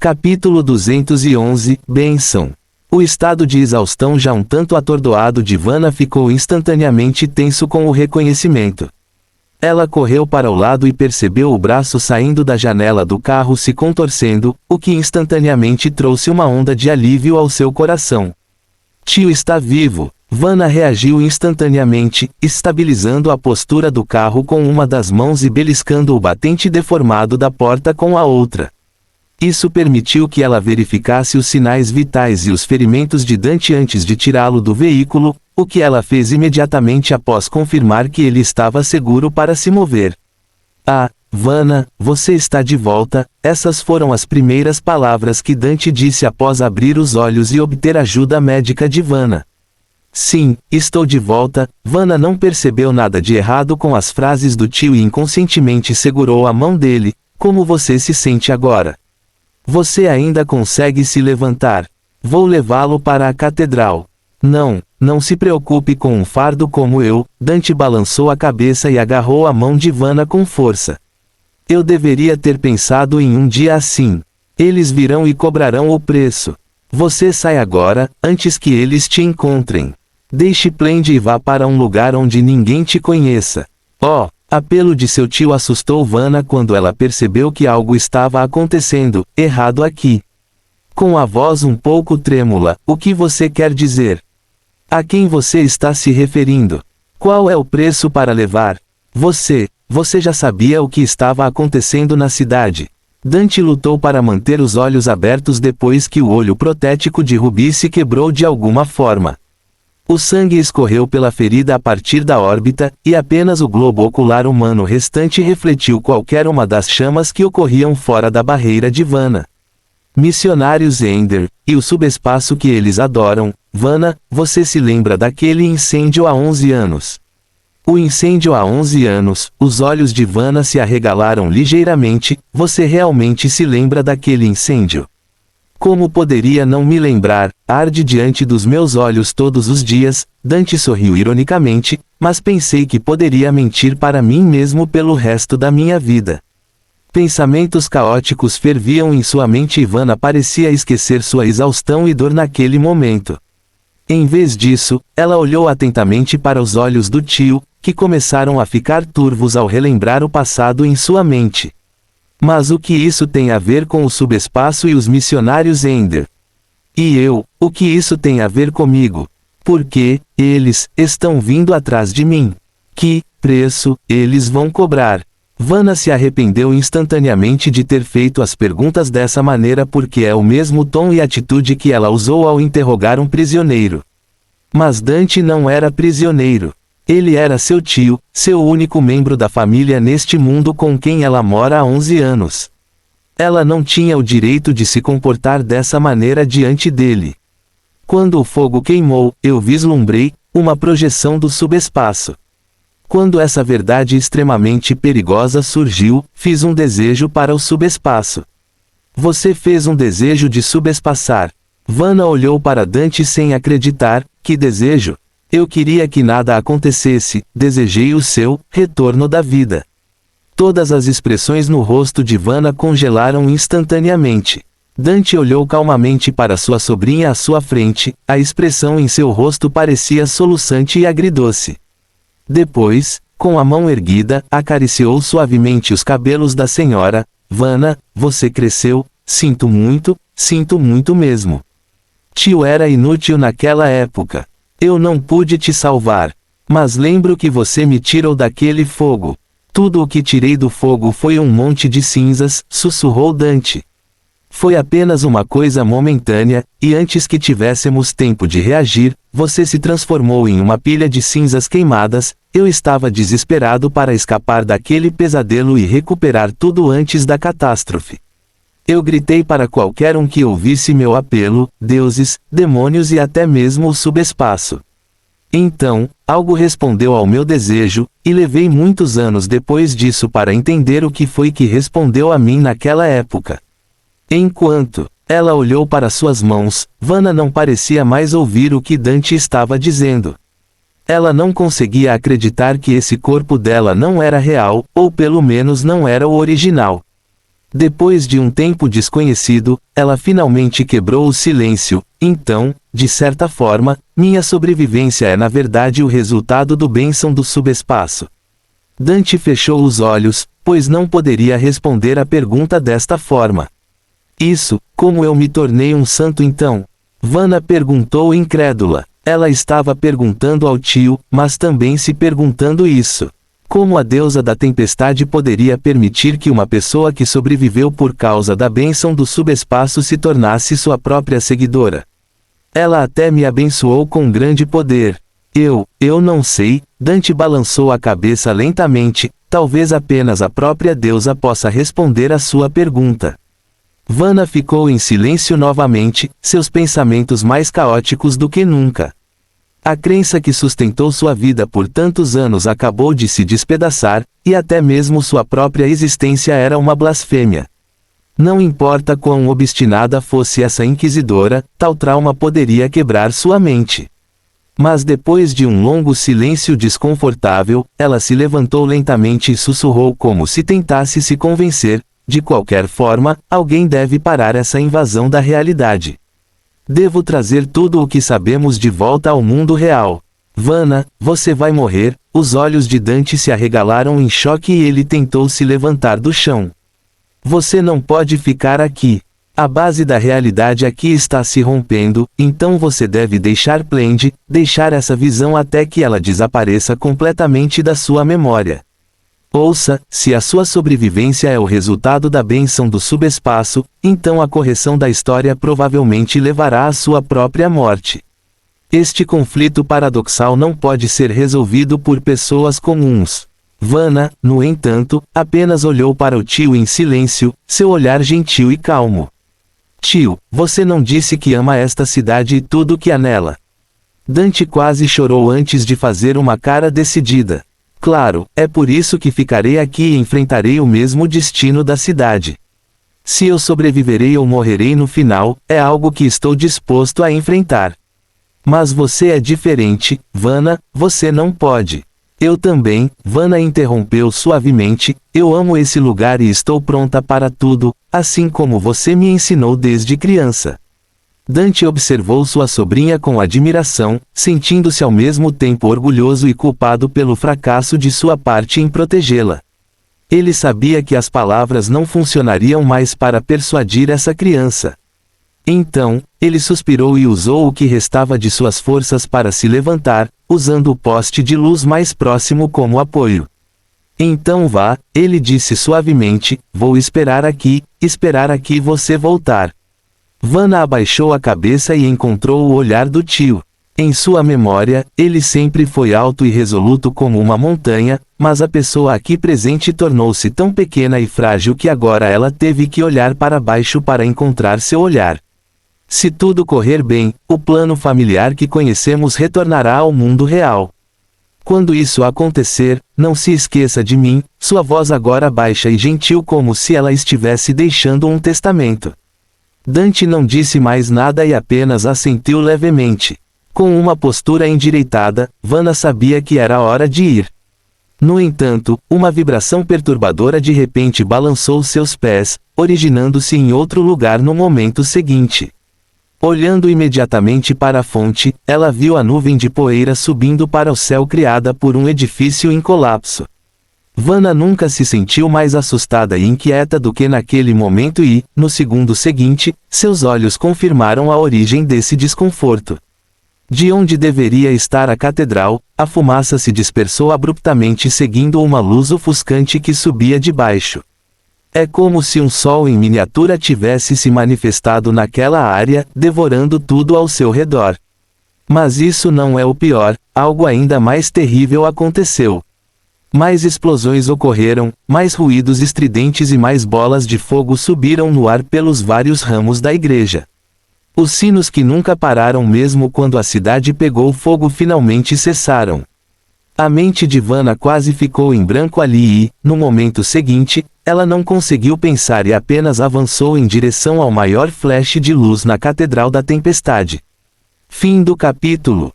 Capítulo 211, Bênção. O estado de exaustão já um tanto atordoado de Vanna ficou instantaneamente tenso com o reconhecimento. Ela correu para o lado e percebeu o braço saindo da janela do carro se contorcendo, o que instantaneamente trouxe uma onda de alívio ao seu coração. Tio está vivo. Vanna reagiu instantaneamente, estabilizando a postura do carro com uma das mãos e beliscando o batente deformado da porta com a outra. Isso permitiu que ela verificasse os sinais vitais e os ferimentos de Dante antes de tirá-lo do veículo, o que ela fez imediatamente após confirmar que ele estava seguro para se mover. Ah, Vanna, você está de volta. Essas foram as primeiras palavras que Dante disse após abrir os olhos e obter ajuda médica de Vanna. Sim, estou de volta. Vanna não percebeu nada de errado com as frases do tio e inconscientemente segurou a mão dele. Como você se sente agora? Você ainda consegue se levantar? Vou levá-lo para a catedral. Não se preocupe com um fardo como eu. Dante balançou a cabeça e agarrou a mão de Vanna com força. Eu deveria ter pensado em um dia assim. Eles virão e cobrarão o preço. Você sai agora, antes que eles te encontrem. Deixe Plende e vá para um lugar onde ninguém te conheça. Oh! Apelo de seu tio assustou Vanna quando ela percebeu que algo estava acontecendo, errado aqui. Com a voz um pouco trêmula, o que você quer dizer? A quem você está se referindo? Qual é o preço para levar? Você já sabia o que estava acontecendo na cidade. Dante lutou para manter os olhos abertos depois que o olho protético de Ruby se quebrou de alguma forma. O sangue escorreu pela ferida a partir da órbita, e apenas o globo ocular humano restante refletiu qualquer uma das chamas que ocorriam fora da barreira de Vanna. Missionários Ender, e o subespaço que eles adoram. Vanna, você se lembra daquele incêndio há 11 anos? O incêndio há 11 anos, os olhos de Vanna se arregalaram ligeiramente. Você realmente se lembra daquele incêndio? Como poderia não me lembrar? Arde diante dos meus olhos todos os dias. Dante sorriu ironicamente, mas pensei que poderia mentir para mim mesmo pelo resto da minha vida. Pensamentos caóticos ferviam em sua mente e Vanna parecia esquecer sua exaustão e dor naquele momento. Em vez disso, ela olhou atentamente para os olhos do tio, que começaram a ficar turvos ao relembrar o passado em sua mente. Mas o que isso tem a ver com o subespaço e os missionários Ender? E eu, o que isso tem a ver comigo? Por que eles estão vindo atrás de mim? Que preço eles vão cobrar? Vanna se arrependeu instantaneamente de ter feito as perguntas dessa maneira porque é o mesmo tom e atitude que ela usou ao interrogar um prisioneiro. Mas Dante não era prisioneiro. Ele era seu tio, seu único membro da família neste mundo com quem ela mora há 11 anos. Ela não tinha o direito de se comportar dessa maneira diante dele. Quando o fogo queimou, eu vislumbrei uma projeção do subespaço. Quando essa verdade extremamente perigosa surgiu, fiz um desejo para o subespaço. Você fez um desejo de subespaçar. Vanna olhou para Dante sem acreditar. Que desejo? Eu queria que nada acontecesse, desejei o seu retorno da vida. Todas as expressões no rosto de Vanna congelaram instantaneamente. Dante olhou calmamente para sua sobrinha à sua frente, a expressão em seu rosto parecia soluçante e agridoce. Depois, com a mão erguida, acariciou suavemente os cabelos da senhora. Vanna, você cresceu, sinto muito mesmo. Tio era inútil naquela época. Eu não pude te salvar. Mas lembro que você me tirou daquele fogo. Tudo o que tirei do fogo foi um monte de cinzas, sussurrou Dante. Foi apenas uma coisa momentânea, e antes que tivéssemos tempo de reagir, você se transformou em uma pilha de cinzas queimadas. Eu estava desesperado para escapar daquele pesadelo e recuperar tudo antes da catástrofe. Eu gritei para qualquer um que ouvisse meu apelo, deuses, demônios e até mesmo o subespaço. Então, algo respondeu ao meu desejo, e levei muitos anos depois disso para entender o que foi que respondeu a mim naquela época. Enquanto ela olhou para suas mãos, Vanna não parecia mais ouvir o que Dante estava dizendo. Ela não conseguia acreditar que esse corpo dela não era real, ou pelo menos não era o original. Depois de um tempo desconhecido, ela finalmente quebrou o silêncio. Então, de certa forma, minha sobrevivência é na verdade o resultado do bênção do subespaço. Dante fechou os olhos, pois não poderia responder a pergunta desta forma. Isso, como eu me tornei um santo então? Vanna perguntou incrédula. Ela estava perguntando ao tio, mas também se perguntando isso. Como a deusa da tempestade poderia permitir que uma pessoa que sobreviveu por causa da bênção do subespaço se tornasse sua própria seguidora? Ela até me abençoou com grande poder. Eu não sei. Dante balançou a cabeça lentamente. Talvez apenas a própria deusa possa responder a sua pergunta. Vanna ficou em silêncio novamente, seus pensamentos mais caóticos do que nunca. A crença que sustentou sua vida por tantos anos acabou de se despedaçar, e até mesmo sua própria existência era uma blasfêmia. Não importa quão obstinada fosse essa inquisidora, tal trauma poderia quebrar sua mente. Mas depois de um longo silêncio desconfortável, ela se levantou lentamente e sussurrou como se tentasse se convencer: de qualquer forma, alguém deve parar essa invasão da realidade. Devo trazer tudo o que sabemos de volta ao mundo real. Vanna, você vai morrer. Os olhos de Dante se arregalaram em choque e ele tentou se levantar do chão. Você não pode ficar aqui. A base da realidade aqui está se rompendo, então você deve deixar Splendid, deixar essa visão até que ela desapareça completamente da sua memória. Ouça, se a sua sobrevivência é o resultado da bênção do subespaço, então a correção da história provavelmente levará à sua própria morte. Este conflito paradoxal não pode ser resolvido por pessoas comuns. Vanna, no entanto, apenas olhou para o tio em silêncio, seu olhar gentil e calmo. Tio, você não disse que ama esta cidade e tudo o que há nela. Dante quase chorou antes de fazer uma cara decidida. Claro, é por isso que ficarei aqui e enfrentarei o mesmo destino da cidade. Se eu sobreviverei ou morrerei no final, é algo que estou disposto a enfrentar. Mas você é diferente, Vanna, você não pode. Eu também, Vanna interrompeu suavemente, eu amo esse lugar e estou pronta para tudo, assim como você me ensinou desde criança. Dante observou sua sobrinha com admiração, sentindo-se ao mesmo tempo orgulhoso e culpado pelo fracasso de sua parte em protegê-la. Ele sabia que as palavras não funcionariam mais para persuadir essa criança. Então, ele suspirou e usou o que restava de suas forças para se levantar, usando o poste de luz mais próximo como apoio. Então vá, ele disse suavemente, vou esperar aqui você voltar. Vanna abaixou a cabeça e encontrou o olhar do tio. Em sua memória, ele sempre foi alto e resoluto como uma montanha, mas a pessoa aqui presente tornou-se tão pequena e frágil que agora ela teve que olhar para baixo para encontrar seu olhar. Se tudo correr bem, o plano familiar que conhecemos retornará ao mundo real. Quando isso acontecer, não se esqueça de mim. Sua voz agora baixa e gentil como se ela estivesse deixando um testamento. Dante não disse mais nada e apenas assentiu levemente. Com uma postura endireitada, Vanna sabia que era hora de ir. No entanto, uma vibração perturbadora de repente balançou seus pés, originando-se em outro lugar no momento seguinte. Olhando imediatamente para a fonte, ela viu a nuvem de poeira subindo para o céu criada por um edifício em colapso. Vanna nunca se sentiu mais assustada e inquieta do que naquele momento e, no segundo seguinte, seus olhos confirmaram a origem desse desconforto. De onde deveria estar a catedral, a fumaça se dispersou abruptamente seguindo uma luz ofuscante que subia de baixo. É como se um sol em miniatura tivesse se manifestado naquela área, devorando tudo ao seu redor. Mas isso não é o pior, algo ainda mais terrível aconteceu. Mais explosões ocorreram, mais ruídos estridentes e mais bolas de fogo subiram no ar pelos vários ramos da igreja. Os sinos que nunca pararam mesmo quando a cidade pegou fogo finalmente cessaram. A mente de Vanna quase ficou em branco ali e, no momento seguinte, ela não conseguiu pensar e apenas avançou em direção ao maior flash de luz na Catedral da Tempestade. Fim do capítulo.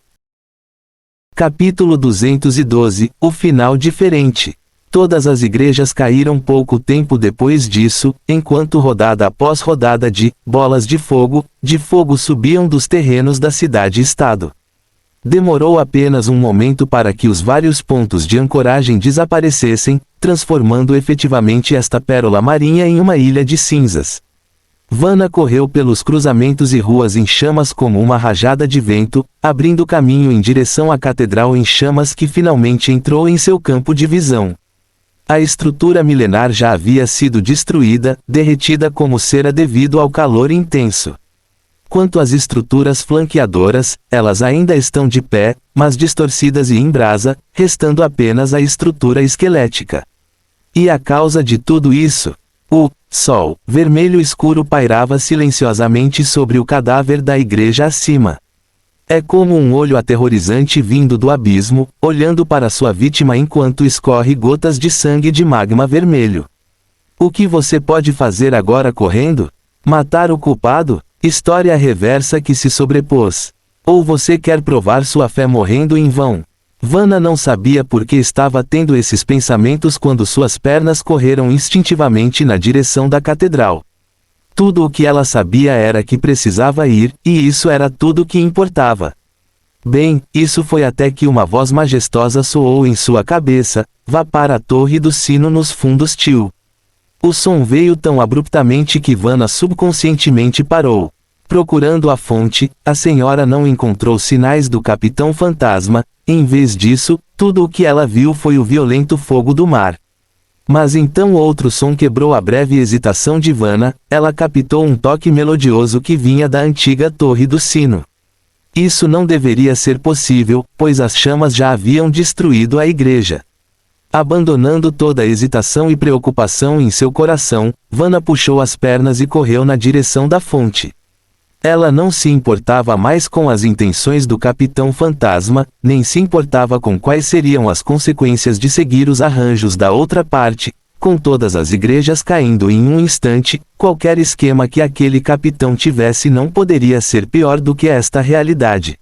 Capítulo 212, o final diferente. Todas as igrejas caíram pouco tempo depois disso, enquanto rodada após rodada de bolas de fogo subiam dos terrenos da cidade-estado. Demorou apenas um momento para que os vários pontos de ancoragem desaparecessem, transformando efetivamente esta pérola marinha em uma ilha de cinzas. Vanna correu pelos cruzamentos e ruas em chamas como uma rajada de vento, abrindo caminho em direção à catedral em chamas que finalmente entrou em seu campo de visão. A estrutura milenar já havia sido destruída, derretida como cera devido ao calor intenso. Quanto às estruturas flanqueadoras, elas ainda estão de pé, mas distorcidas e em brasa, restando apenas a estrutura esquelética. E a causa de tudo isso? O sol vermelho escuro pairava silenciosamente sobre o cadáver da igreja acima. É como um olho aterrorizante vindo do abismo, olhando para sua vítima enquanto escorre gotas de sangue de magma vermelho. O que você pode fazer agora correndo? Matar o culpado? História reversa que se sobrepôs. Ou você quer provar sua fé morrendo em vão? Vanna não sabia por que estava tendo esses pensamentos quando suas pernas correram instintivamente na direção da catedral. Tudo o que ela sabia era que precisava ir, e isso era tudo que importava. Bem, isso foi até que uma voz majestosa soou em sua cabeça: vá para a torre do sino nos fundos, tio. O som veio tão abruptamente que Vanna subconscientemente parou. Procurando a fonte, a senhora não encontrou sinais do Capitão Fantasma. Em vez disso, tudo o que ela viu foi o violento fogo do mar. Mas então outro som quebrou a breve hesitação de Vanna. Ela captou um toque melodioso que vinha da antiga torre do sino. Isso não deveria ser possível, pois as chamas já haviam destruído a igreja. Abandonando toda a hesitação e preocupação em seu coração, Vanna puxou as pernas e correu na direção da fonte. Ela não se importava mais com as intenções do Capitão Fantasma, nem se importava com quais seriam as consequências de seguir os arranjos da outra parte. Com todas as igrejas caindo em um instante, qualquer esquema que aquele capitão tivesse não poderia ser pior do que esta realidade.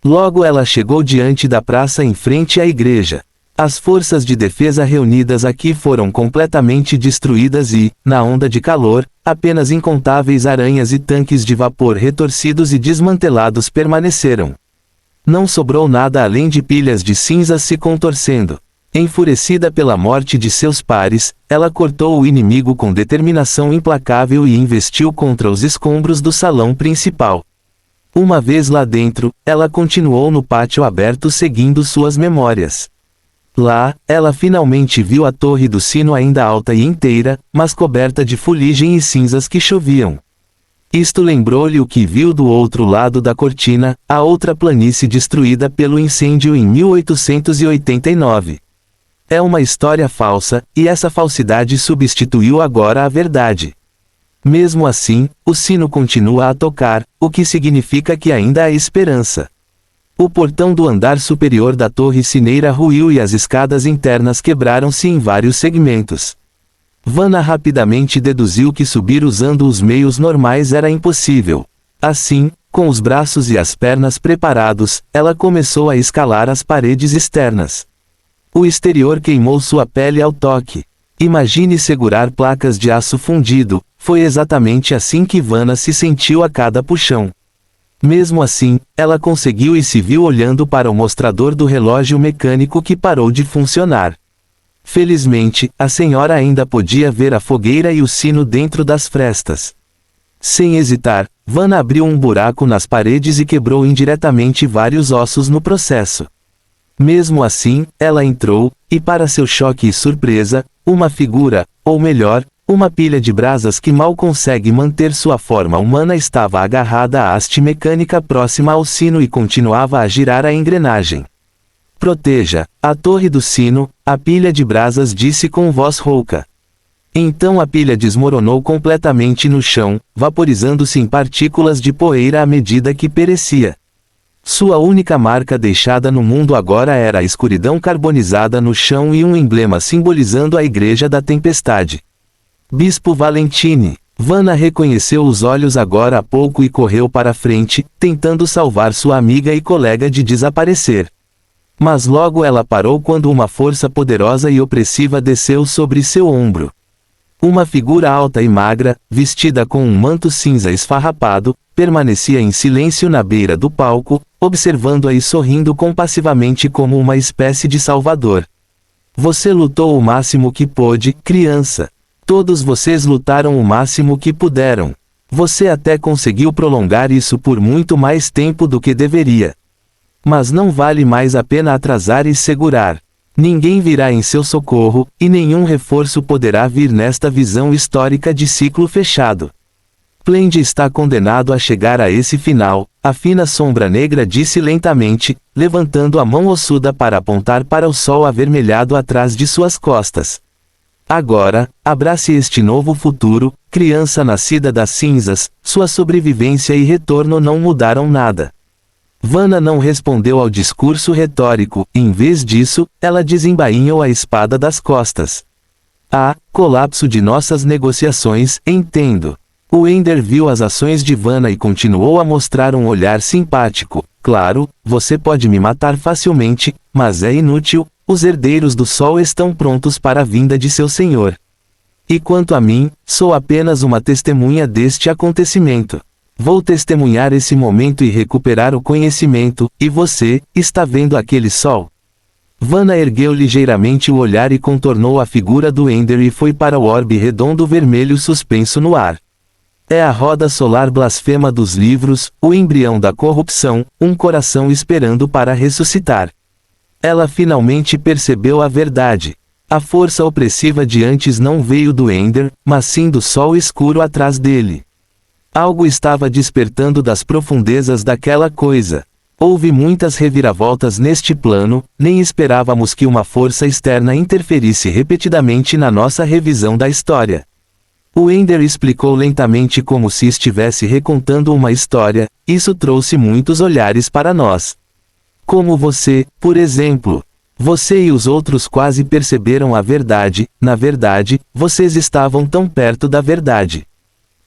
Logo ela chegou diante da praça em frente à igreja. As forças de defesa reunidas aqui foram completamente destruídas e, na onda de calor, apenas incontáveis aranhas e tanques de vapor retorcidos e desmantelados permaneceram. Não sobrou nada além de pilhas de cinzas se contorcendo. Enfurecida pela morte de seus pares, ela cortou o inimigo com determinação implacável e investiu contra os escombros do salão principal. Uma vez lá dentro, ela continuou no pátio aberto seguindo suas memórias. Lá, ela finalmente viu a torre do sino ainda alta e inteira, mas coberta de fuligem e cinzas que choviam. Isto lembrou-lhe o que viu do outro lado da cortina, a outra planície destruída pelo incêndio em 1889. É uma história falsa, e essa falsidade substituiu agora a verdade. Mesmo assim, o sino continua a tocar, o que significa que ainda há esperança. O portão do andar superior da torre cineira ruiu e as escadas internas quebraram-se em vários segmentos. Vanna rapidamente deduziu que subir usando os meios normais era impossível. Assim, com os braços e as pernas preparados, ela começou a escalar as paredes externas. O exterior queimou sua pele ao toque. Imagine segurar placas de aço fundido. Foi exatamente assim que Vanna se sentiu a cada puxão. Mesmo assim, ela conseguiu e se viu olhando para o mostrador do relógio mecânico que parou de funcionar. Felizmente, a senhora ainda podia ver a fogueira e o sino dentro das frestas. Sem hesitar, Vanna abriu um buraco nas paredes e quebrou indiretamente vários ossos no processo. Mesmo assim, ela entrou, e para seu choque e surpresa, uma figura, ou melhor, uma pilha de brasas que mal consegue manter sua forma humana estava agarrada à haste mecânica próxima ao sino e continuava a girar a engrenagem. Proteja a torre do sino, a pilha de brasas disse com voz rouca. Então a pilha desmoronou completamente no chão, vaporizando-se em partículas de poeira à medida que perecia. Sua única marca deixada no mundo agora era a escuridão carbonizada no chão e um emblema simbolizando a Igreja da Tempestade. Bispo Valentine. Vanna reconheceu os olhos agora há pouco e correu para frente, tentando salvar sua amiga e colega de desaparecer. Mas logo ela parou quando uma força poderosa e opressiva desceu sobre seu ombro. Uma figura alta e magra, vestida com um manto cinza esfarrapado, permanecia em silêncio na beira do palco, observando-a e sorrindo compassivamente como uma espécie de salvador. Você lutou o máximo que pôde, criança. Todos vocês lutaram o máximo que puderam. Você até conseguiu prolongar isso por muito mais tempo do que deveria. Mas não vale mais a pena atrasar e segurar. Ninguém virá em seu socorro, e nenhum reforço poderá vir nesta visão histórica de ciclo fechado. Plende está condenado a chegar a esse final, a fina sombra negra disse lentamente, levantando a mão ossuda para apontar para o sol avermelhado atrás de suas costas. Agora, abrace este novo futuro, criança nascida das cinzas, sua sobrevivência e retorno não mudaram nada. Vanna não respondeu ao discurso retórico, em vez disso, ela desembainhou a espada das costas. Colapso de nossas negociações, entendo. O Ender viu as ações de Vanna e continuou a mostrar um olhar simpático. Claro, você pode me matar facilmente, mas é inútil, os herdeiros do sol estão prontos para a vinda de seu senhor. E quanto a mim, sou apenas uma testemunha deste acontecimento. Vou testemunhar esse momento e recuperar o conhecimento, e você, está vendo aquele sol? Vanna ergueu ligeiramente o olhar e contornou a figura do Ender e foi para o orbe redondo vermelho suspenso no ar. É a roda solar blasfema dos livros, o embrião da corrupção, um coração esperando para ressuscitar. Ela finalmente percebeu a verdade. A força opressiva de antes não veio do Ender, mas sim do sol escuro atrás dele. Algo estava despertando das profundezas daquela coisa. Houve muitas reviravoltas neste plano, nem esperávamos que uma força externa interferisse repetidamente na nossa revisão da história. O Ender explicou lentamente como se estivesse recontando uma história, isso trouxe muitos olhares para nós. Como você, por exemplo. Você e os outros quase perceberam a verdade, na verdade, vocês estavam tão perto da verdade.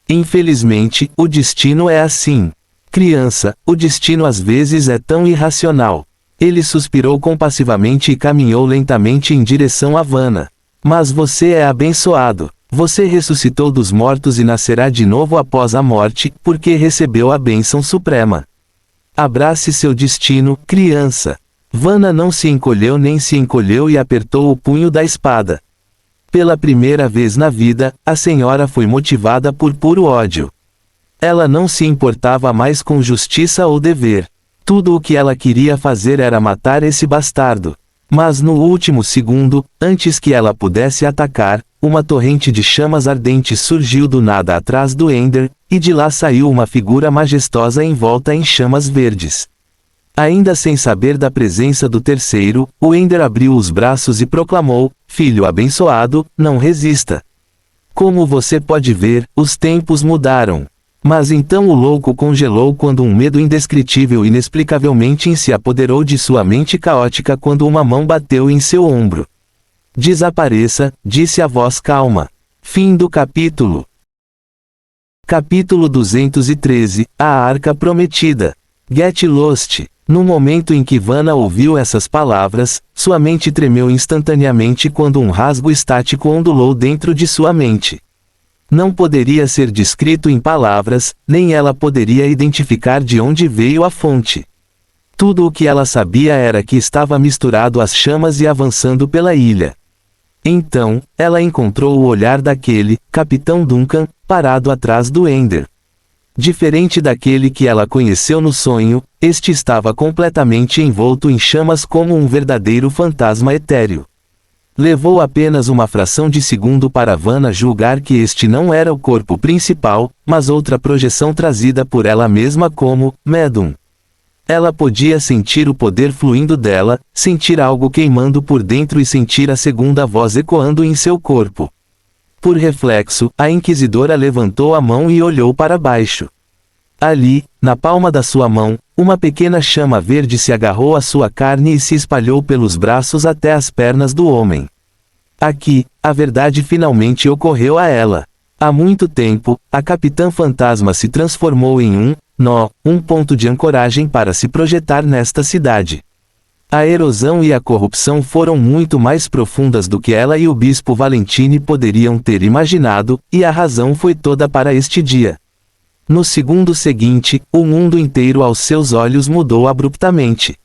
Infelizmente, o destino é assim. Criança, o destino às vezes é tão irracional. Ele suspirou compassivamente e caminhou lentamente em direção a Vanna. Mas você é abençoado. Você ressuscitou dos mortos e nascerá de novo após a morte, porque recebeu a bênção suprema. Abrace seu destino, criança. Vanna não se encolheu nem se encolheu e apertou o punho da espada. Pela primeira vez na vida, a senhora foi motivada por puro ódio. Ela não se importava mais com justiça ou dever. Tudo o que ela queria fazer era matar esse bastardo. Mas no último segundo, antes que ela pudesse atacar, uma torrente de chamas ardentes surgiu do nada atrás do Ender, e de lá saiu uma figura majestosa envolta em chamas verdes. Ainda sem saber da presença do terceiro, o Ender abriu os braços e proclamou: filho abençoado, não resista. Como você pode ver, os tempos mudaram. Mas então o louco congelou quando um medo indescritível inexplicavelmente se apoderou de sua mente caótica quando uma mão bateu em seu ombro. Desapareça, disse a voz calma. Fim do capítulo. Capítulo 213, A Arca Prometida. Get Lost. No momento em que Vanna ouviu essas palavras, sua mente tremeu instantaneamente quando um rasgo estático ondulou dentro de sua mente. Não poderia ser descrito em palavras, nem ela poderia identificar de onde veio a fonte. Tudo o que ela sabia era que estava misturado às chamas e avançando pela ilha. Então, ela encontrou o olhar daquele, Capitão Duncan, parado atrás do Ender. Diferente daquele que ela conheceu no sonho, este estava completamente envolto em chamas como um verdadeiro fantasma etéreo. Levou apenas uma fração de segundo para Vanna julgar que este não era o corpo principal, mas outra projeção trazida por ela mesma como médium. Ela podia sentir o poder fluindo dela, sentir algo queimando por dentro e sentir a segunda voz ecoando em seu corpo. Por reflexo, a inquisidora levantou a mão e olhou para baixo. Ali, na palma da sua mão, uma pequena chama verde se agarrou à sua carne e se espalhou pelos braços até as pernas do homem. Aqui, a verdade finalmente ocorreu a ela. Há muito tempo, a Capitã Fantasma se transformou em um ponto de ancoragem para se projetar nesta cidade. A erosão e a corrupção foram muito mais profundas do que ela e o bispo Valentini poderiam ter imaginado, e a razão foi toda para este dia. No segundo seguinte, o mundo inteiro aos seus olhos mudou abruptamente.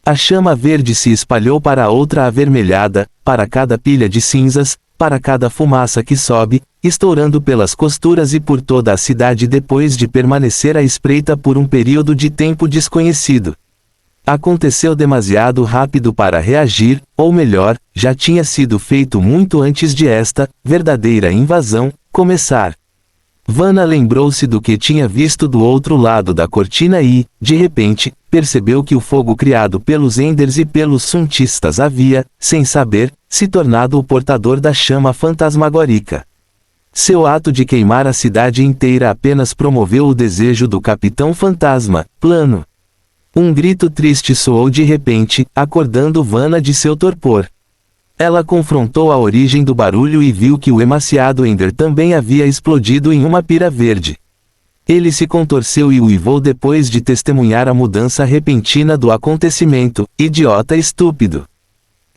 A chama verde se espalhou para a outra avermelhada, para cada pilha de cinzas, para cada fumaça que sobe, estourando pelas costuras e por toda a cidade depois de permanecer à espreita por um período de tempo desconhecido. Aconteceu demasiado rápido para reagir, ou melhor, já tinha sido feito muito antes de esta verdadeira invasão começar. Vanna lembrou-se do que tinha visto do outro lado da cortina e, de repente, percebeu que o fogo criado pelos Enders e pelos Suntistas havia, sem saber, se tornado o portador da chama fantasmagórica. Seu ato de queimar a cidade inteira apenas promoveu o desejo do Capitão Fantasma, plano. Um grito triste soou de repente, acordando Vanna de seu torpor. Ela confrontou a origem do barulho e viu que o emaciado Ender também havia explodido em uma pira verde. Ele se contorceu e uivou depois de testemunhar a mudança repentina do acontecimento. Idiota estúpido!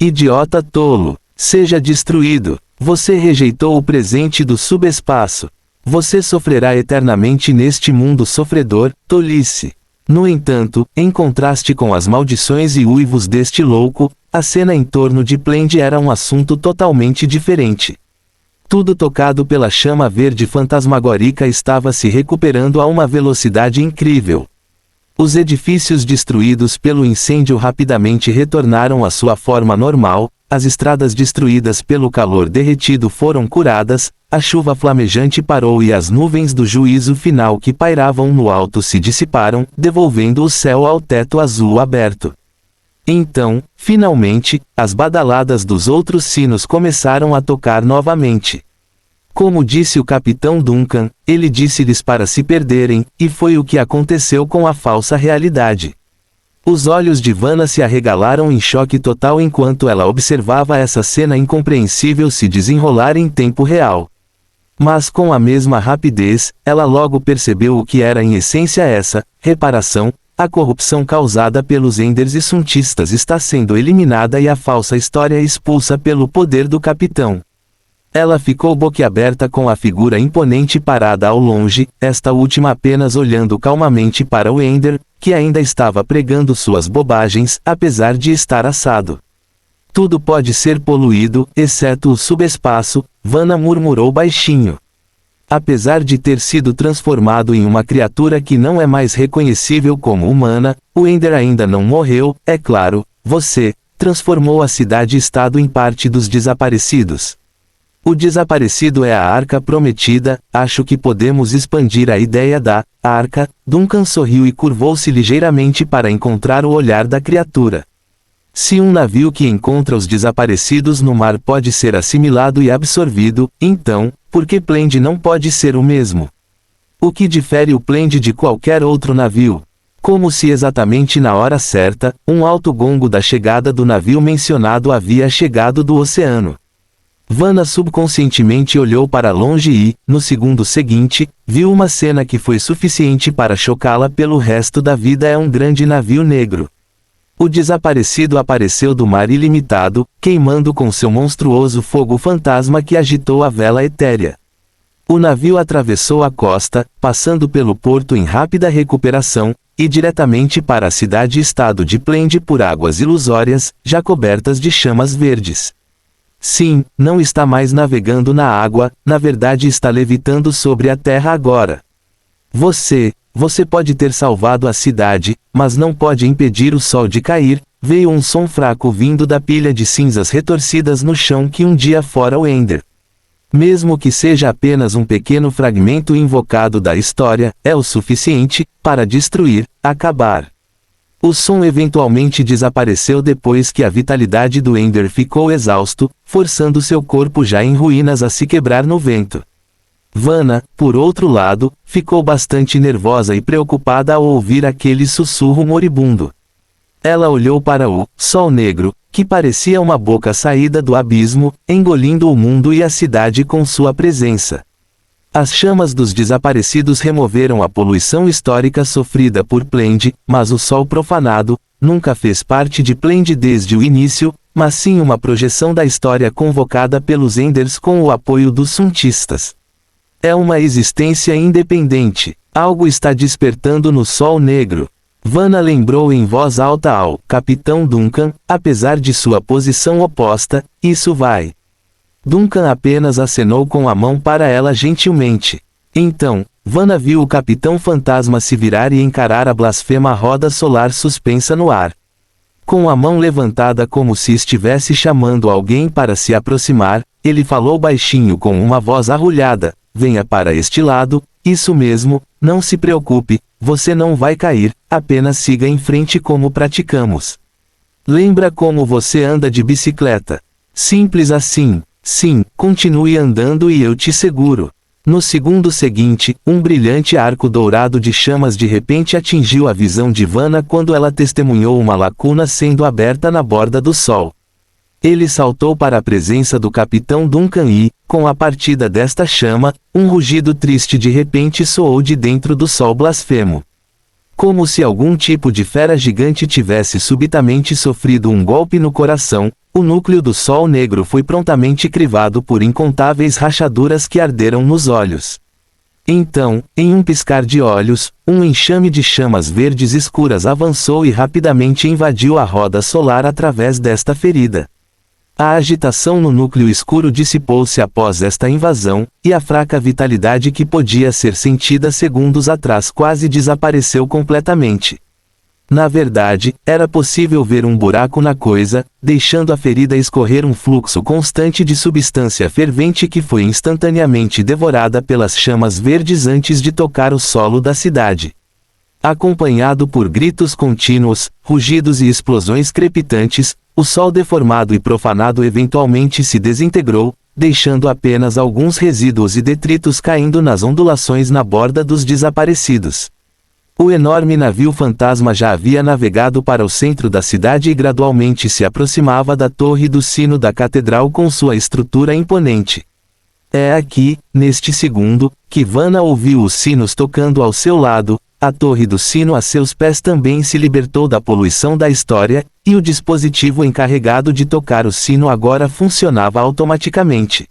Idiota tolo! Seja destruído! Você rejeitou o presente do subespaço. Você sofrerá eternamente neste mundo sofredor, tolice. No entanto, em contraste com as maldições e uivos deste louco, a cena em torno de Plende era um assunto totalmente diferente. Tudo tocado pela chama verde fantasmagórica estava se recuperando a uma velocidade incrível. Os edifícios destruídos pelo incêndio rapidamente retornaram à sua forma normal, as estradas destruídas pelo calor derretido foram curadas, a chuva flamejante parou e as nuvens do juízo final que pairavam no alto se dissiparam, devolvendo o céu ao teto azul aberto. Então, finalmente, as badaladas dos outros sinos começaram a tocar novamente. Como disse o capitão Duncan, ele disse-lhes para se perderem, e foi o que aconteceu com a falsa realidade. Os olhos de Vanna se arregalaram em choque total enquanto ela observava essa cena incompreensível se desenrolar em tempo real. Mas com a mesma rapidez, ela logo percebeu o que era em essência essa reparação. A corrupção causada pelos Enders e Suntistas está sendo eliminada e a falsa história expulsa pelo poder do capitão. Ela ficou boquiaberta com a figura imponente parada ao longe, esta última apenas olhando calmamente para o Ender, que ainda estava pregando suas bobagens, apesar de estar assado. Tudo pode ser poluído, exceto o subespaço, Vanna murmurou baixinho. Apesar de ter sido transformado em uma criatura que não é mais reconhecível como humana, o Ender ainda não morreu, é claro. Você transformou a cidade-estado em parte dos desaparecidos. O desaparecido é a Arca Prometida. Acho que podemos expandir a ideia da Arca. Duncan sorriu e curvou-se ligeiramente para encontrar o olhar da criatura. Se um navio que encontra os desaparecidos no mar pode ser assimilado e absorvido, então, por que Plende não pode ser o mesmo? O que difere o Plende de qualquer outro navio? Como se exatamente na hora certa, um alto gongo da chegada do navio mencionado havia chegado do oceano. Vanna subconscientemente olhou para longe e, no segundo seguinte, viu uma cena que foi suficiente para chocá-la pelo resto da vida. É um grande navio negro. O desaparecido apareceu do mar ilimitado, queimando com seu monstruoso fogo fantasma que agitou a vela etérea. O navio atravessou a costa, passando pelo porto em rápida recuperação, e diretamente para a cidade-estado de Plende por águas ilusórias, já cobertas de chamas verdes. Sim, não está mais navegando na água, na verdade está levitando sobre a terra agora. Você pode ter salvado a cidade, mas não pode impedir o sol de cair. Veio um som fraco vindo da pilha de cinzas retorcidas no chão que um dia fora o Ender. Mesmo que seja apenas um pequeno fragmento invocado da história, é o suficiente para destruir, acabar. O som eventualmente desapareceu depois que a vitalidade do Ender ficou exausto, forçando seu corpo já em ruínas a se quebrar no vento. Vanna, por outro lado, ficou bastante nervosa e preocupada ao ouvir aquele sussurro moribundo. Ela olhou para o sol negro, que parecia uma boca saída do abismo, engolindo o mundo e a cidade com sua presença. As chamas dos desaparecidos removeram a poluição histórica sofrida por Plende, mas o Sol profanado nunca fez parte de Plende desde o início, mas sim uma projeção da história convocada pelos Enders com o apoio dos Suntistas. É uma existência independente. Algo está despertando no Sol Negro. Vanna lembrou em voz alta ao Capitão Duncan, apesar de sua posição oposta, isso vai. Duncan apenas acenou com a mão para ela gentilmente. Então, Vanna viu o Capitão Fantasma se virar e encarar a blasfema roda solar suspensa no ar. Com a mão levantada como se estivesse chamando alguém para se aproximar, ele falou baixinho com uma voz arrulhada: venha para este lado, isso mesmo, não se preocupe, você não vai cair, apenas siga em frente como praticamos. Lembra como você anda de bicicleta? Simples assim. Sim, continue andando e eu te seguro. No segundo seguinte, um brilhante arco dourado de chamas de repente atingiu a visão de Vanna quando ela testemunhou uma lacuna sendo aberta na borda do sol. Ele saltou para a presença do Capitão Duncan e, com a partida desta chama, um rugido triste de repente soou de dentro do sol blasfemo. Como se algum tipo de fera gigante tivesse subitamente sofrido um golpe no coração, o núcleo do Sol Negro foi prontamente crivado por incontáveis rachaduras que arderam nos olhos. Então, em um piscar de olhos, um enxame de chamas verdes escuras avançou e rapidamente invadiu a roda solar através desta ferida. A agitação no núcleo escuro dissipou-se após esta invasão, e a fraca vitalidade que podia ser sentida segundos atrás quase desapareceu completamente. Na verdade, era possível ver um buraco na coisa, deixando a ferida escorrer um fluxo constante de substância fervente que foi instantaneamente devorada pelas chamas verdes antes de tocar o solo da cidade. Acompanhado por gritos contínuos, rugidos e explosões crepitantes, o sol deformado e profanado eventualmente se desintegrou, deixando apenas alguns resíduos e detritos caindo nas ondulações na borda dos desaparecidos. O enorme navio fantasma já havia navegado para o centro da cidade e gradualmente se aproximava da torre do sino da catedral com sua estrutura imponente. É aqui, neste segundo, que Vanna ouviu os sinos tocando ao seu lado, a torre do sino a seus pés também se libertou da poluição da história, e o dispositivo encarregado de tocar o sino agora funcionava automaticamente.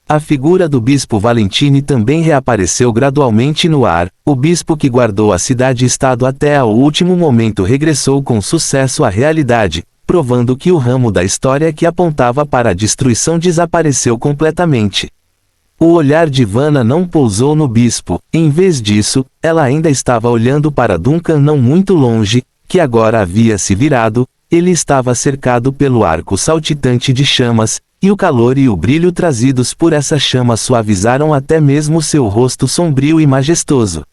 A figura do bispo Valentine também reapareceu gradualmente no ar. O bispo que guardou a cidade-estado até ao último momento regressou com sucesso à realidade, provando que o ramo da história que apontava para a destruição desapareceu completamente. O olhar de Vanna não pousou no bispo, em vez disso, ela ainda estava olhando para Duncan não muito longe, que agora havia se virado. Ele estava cercado pelo arco saltitante de chamas, e o calor e o brilho trazidos por essa chama suavizaram até mesmo seu rosto sombrio e majestoso.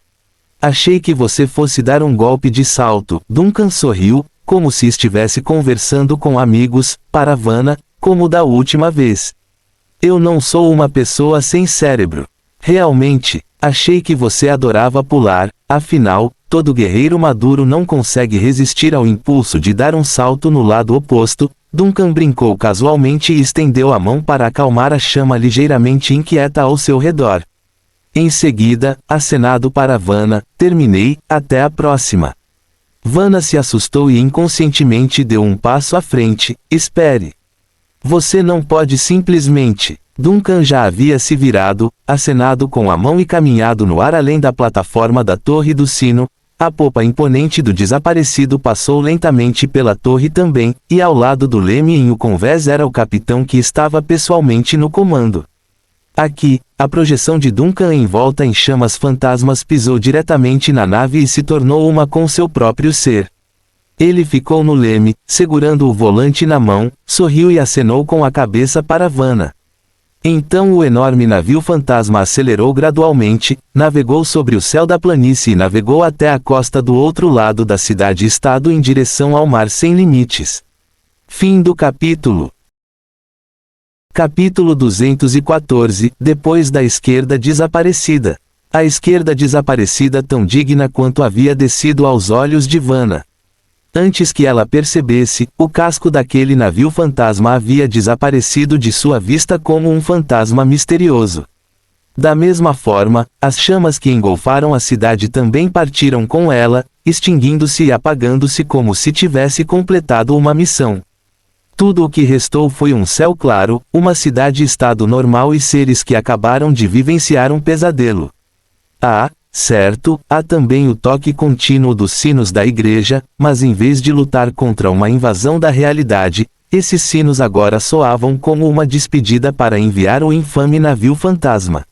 Achei que você fosse dar um golpe de salto. Duncan sorriu, como se estivesse conversando com amigos, para Vanna, como da última vez. Eu não sou uma pessoa sem cérebro. Realmente, achei que você adorava pular, afinal, todo guerreiro maduro não consegue resistir ao impulso de dar um salto no lado oposto. Duncan brincou casualmente e estendeu a mão para acalmar a chama ligeiramente inquieta ao seu redor. Em seguida, acenado para Vanna, terminei, até a próxima. Vanna se assustou e inconscientemente deu um passo à frente. Espere. Você não pode simplesmente. Duncan já havia se virado, acenado com a mão e caminhado no ar além da plataforma da torre do sino. A popa imponente do desaparecido passou lentamente pela torre também, e ao lado do leme em o convés era o capitão que estava pessoalmente no comando. Aqui, a projeção de Duncan envolta em chamas fantasmas pisou diretamente na nave e se tornou uma com seu próprio ser. Ele ficou no leme, segurando o volante na mão, sorriu e acenou com a cabeça para Vanna. Então o enorme navio fantasma acelerou gradualmente, navegou sobre o céu da planície e navegou até a costa do outro lado da cidade-estado em direção ao mar sem limites. Fim do capítulo. Capítulo 214, depois da esquerda desaparecida. A esquerda desaparecida tão digna quanto havia descido aos olhos de Vanna. Antes que ela percebesse, o casco daquele navio fantasma havia desaparecido de sua vista como um fantasma misterioso. Da mesma forma, as chamas que engolfaram a cidade também partiram com ela, extinguindo-se e apagando-se como se tivesse completado uma missão. Tudo o que restou foi um céu claro, uma cidade-estado normal e seres que acabaram de vivenciar um pesadelo. Certo, há também o toque contínuo dos sinos da igreja, mas em vez de lutar contra uma invasão da realidade, esses sinos agora soavam como uma despedida para enviar o infame navio fantasma.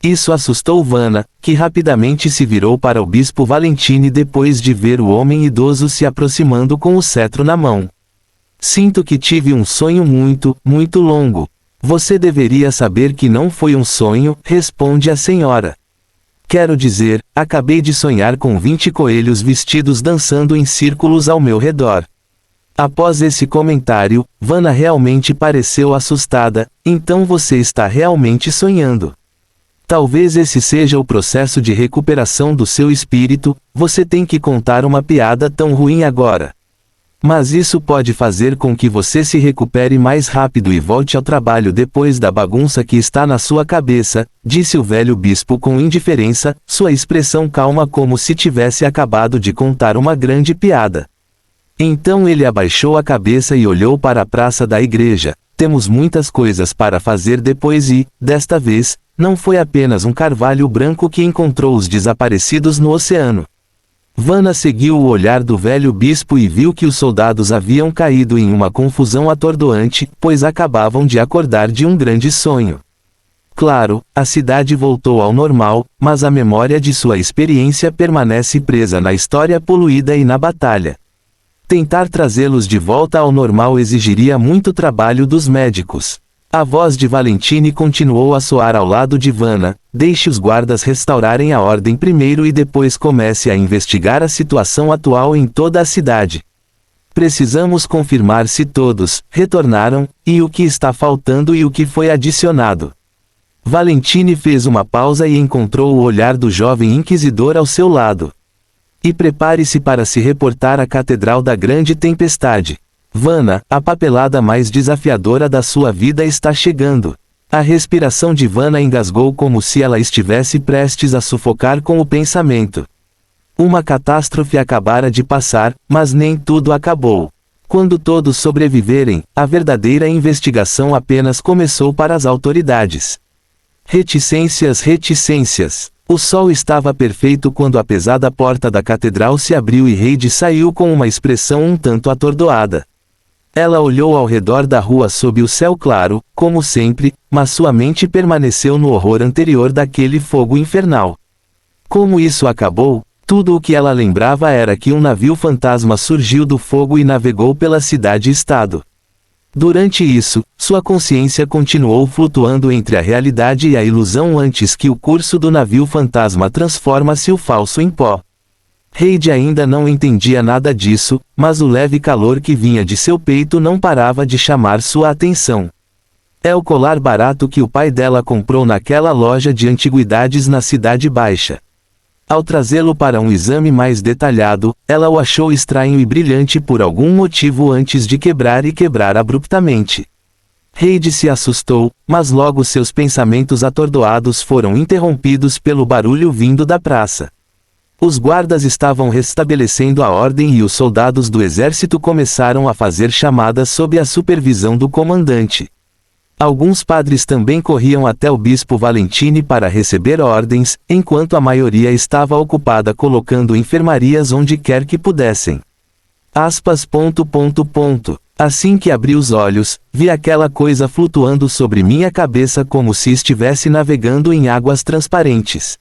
Isso assustou Vanna, que rapidamente se virou para o bispo Valentine depois de ver o homem idoso se aproximando com o cetro na mão. Sinto que tive um sonho muito, muito longo. Você deveria saber que não foi um sonho, responde a senhora. Quero dizer, acabei de sonhar com 20 coelhos vestidos dançando em círculos ao meu redor. Após esse comentário, Vanna realmente pareceu assustada. Então você está realmente sonhando. Talvez esse seja o processo de recuperação do seu espírito. Você tem que contar uma piada tão ruim agora. Mas isso pode fazer com que você se recupere mais rápido e volte ao trabalho depois da bagunça que está na sua cabeça, disse o velho bispo com indiferença, sua expressão calma como se tivesse acabado de contar uma grande piada. Então ele abaixou a cabeça e olhou para a praça da igreja. Temos muitas coisas para fazer depois e, desta vez, não foi apenas um carvalho branco que encontrou os desaparecidos no oceano. Vanna seguiu o olhar do velho bispo e viu que os soldados haviam caído em uma confusão atordoante, pois acabavam de acordar de um grande sonho. Claro, a cidade voltou ao normal, mas a memória de sua experiência permanece presa na história poluída e na batalha. Tentar trazê-los de volta ao normal exigiria muito trabalho dos médicos. A voz de Valentine continuou a soar ao lado de Vanna. Deixe os guardas restaurarem a ordem primeiro e depois comece a investigar a situação atual em toda a cidade. Precisamos confirmar se todos retornaram, e o que está faltando e o que foi adicionado. Valentine fez uma pausa e encontrou o olhar do jovem inquisidor ao seu lado. E prepare-se para se reportar à Catedral da Grande Tempestade. Vanna, a papelada mais desafiadora da sua vida está chegando. A respiração de Vanna engasgou como se ela estivesse prestes a sufocar com o pensamento. Uma catástrofe acabara de passar, mas nem tudo acabou. Quando todos sobreviverem, a verdadeira investigação apenas começou para as autoridades. Reticências, reticências. O sol estava perfeito quando a pesada porta da catedral se abriu e Heidi saiu com uma expressão um tanto atordoada. Ela olhou ao redor da rua sob o céu claro, como sempre, mas sua mente permaneceu no horror anterior daquele fogo infernal. Como isso acabou? Tudo o que ela lembrava era que um navio fantasma surgiu do fogo e navegou pela cidade-estado. Durante isso, sua consciência continuou flutuando entre a realidade e a ilusão antes que o curso do navio fantasma transformasse o falso em pó. Heidi ainda não entendia nada disso, mas o leve calor que vinha de seu peito não parava de chamar sua atenção. É o colar barato que o pai dela comprou naquela loja de antiguidades na Cidade Baixa. Ao trazê-lo para um exame mais detalhado, ela o achou estranho e brilhante por algum motivo antes de quebrar e quebrar abruptamente. Heidi se assustou, mas logo seus pensamentos atordoados foram interrompidos pelo barulho vindo da praça. Os guardas estavam restabelecendo a ordem e os soldados do exército começaram a fazer chamadas sob a supervisão do comandante. Alguns padres também corriam até o bispo Valentine para receber ordens, enquanto a maioria estava ocupada colocando enfermarias onde quer que pudessem. Assim que abri os olhos, vi aquela coisa flutuando sobre minha cabeça como se estivesse navegando em águas transparentes.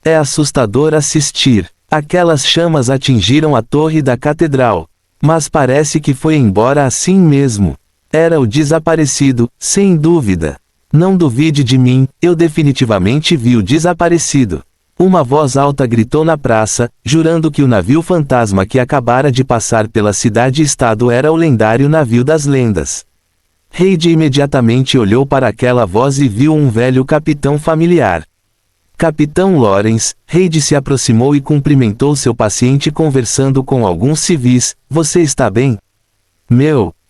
É assustador assistir. Aquelas chamas atingiram a torre da catedral. Mas parece que foi embora assim mesmo. Era o desaparecido, sem dúvida. Não duvide de mim, eu definitivamente vi o desaparecido. Uma voz alta gritou na praça, jurando que o navio fantasma que acabara de passar pela cidade-estado era o lendário navio das lendas. Heidi imediatamente olhou para aquela voz e viu um velho capitão familiar. Capitão Lawrence. Heidi se aproximou e cumprimentou seu paciente conversando com alguns civis. Você está bem?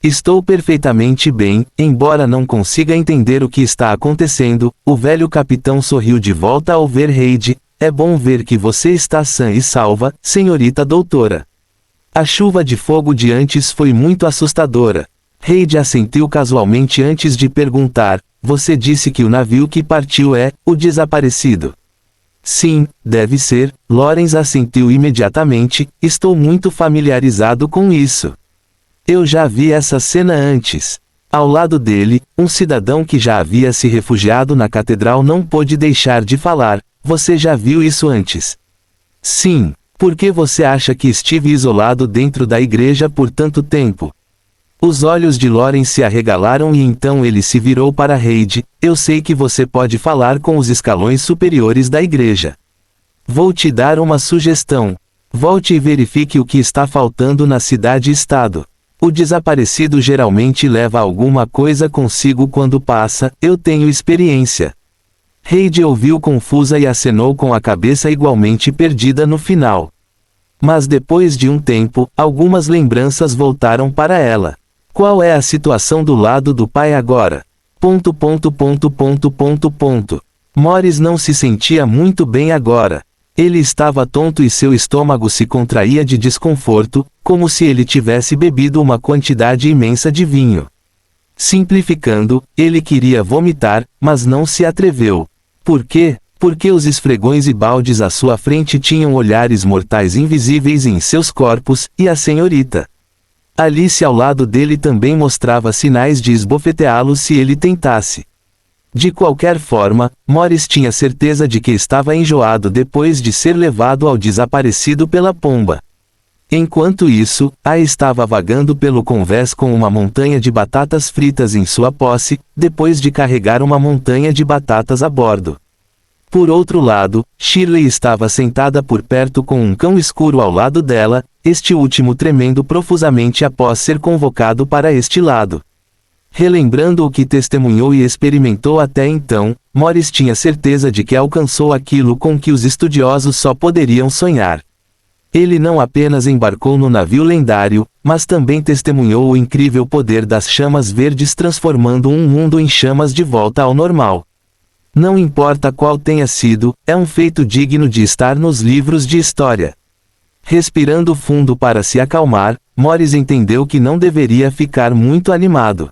Estou perfeitamente bem, embora não consiga entender o que está acontecendo. O velho capitão sorriu de volta ao ver Reid. É bom ver que você está sã e salva, senhorita doutora. A chuva de fogo de antes foi muito assustadora. Reid assentiu casualmente antes de perguntar: você disse que o navio que partiu é o desaparecido? Sim, deve ser. Lawrence assentiu imediatamente. Estou muito familiarizado com isso. Eu já vi essa cena antes. Ao lado dele, um cidadão que já havia se refugiado na catedral não pôde deixar de falar: você já viu isso antes? Sim. Por que você acha que estive isolado dentro da igreja por tanto tempo? Os olhos de Lawrence se arregalaram e então ele se virou para Reid. Eu sei que você pode falar com os escalões superiores da igreja. Vou te dar uma sugestão. Volte e verifique o que está faltando na cidade-estado. O desaparecido geralmente leva alguma coisa consigo quando passa. Eu tenho experiência. Reid ouviu confusa e acenou com a cabeça igualmente perdida no final. Mas depois de um tempo, algumas lembranças voltaram para ela. Qual é a situação do lado do pai agora? Morris não se sentia muito bem agora. Ele estava tonto e seu estômago se contraía de desconforto, como se ele tivesse bebido uma quantidade imensa de vinho. Simplificando, ele queria vomitar, mas não se atreveu. Por quê? Porque os esfregões e baldes à sua frente tinham olhares mortais invisíveis em seus corpos, e a senhorita Alice ao lado dele também mostrava sinais de esbofeteá-lo se ele tentasse. De qualquer forma, Morris tinha certeza de que estava enjoado depois de ser levado ao desaparecido pela pomba. Enquanto isso, A estava vagando pelo convés com uma montanha de batatas fritas em sua posse, depois de carregar uma montanha de batatas a bordo. Por outro lado, Shirley estava sentada por perto com um cão escuro ao lado dela, este último tremendo profusamente após ser convocado para este lado. Relembrando o que testemunhou e experimentou até então, Morris tinha certeza de que alcançou aquilo com que os estudiosos só poderiam sonhar. Ele não apenas embarcou no navio lendário, mas também testemunhou o incrível poder das chamas verdes transformando um mundo em chamas de volta ao normal. Não importa qual tenha sido, é um feito digno de estar nos livros de história. Respirando fundo para se acalmar, Morris entendeu que não deveria ficar muito animado.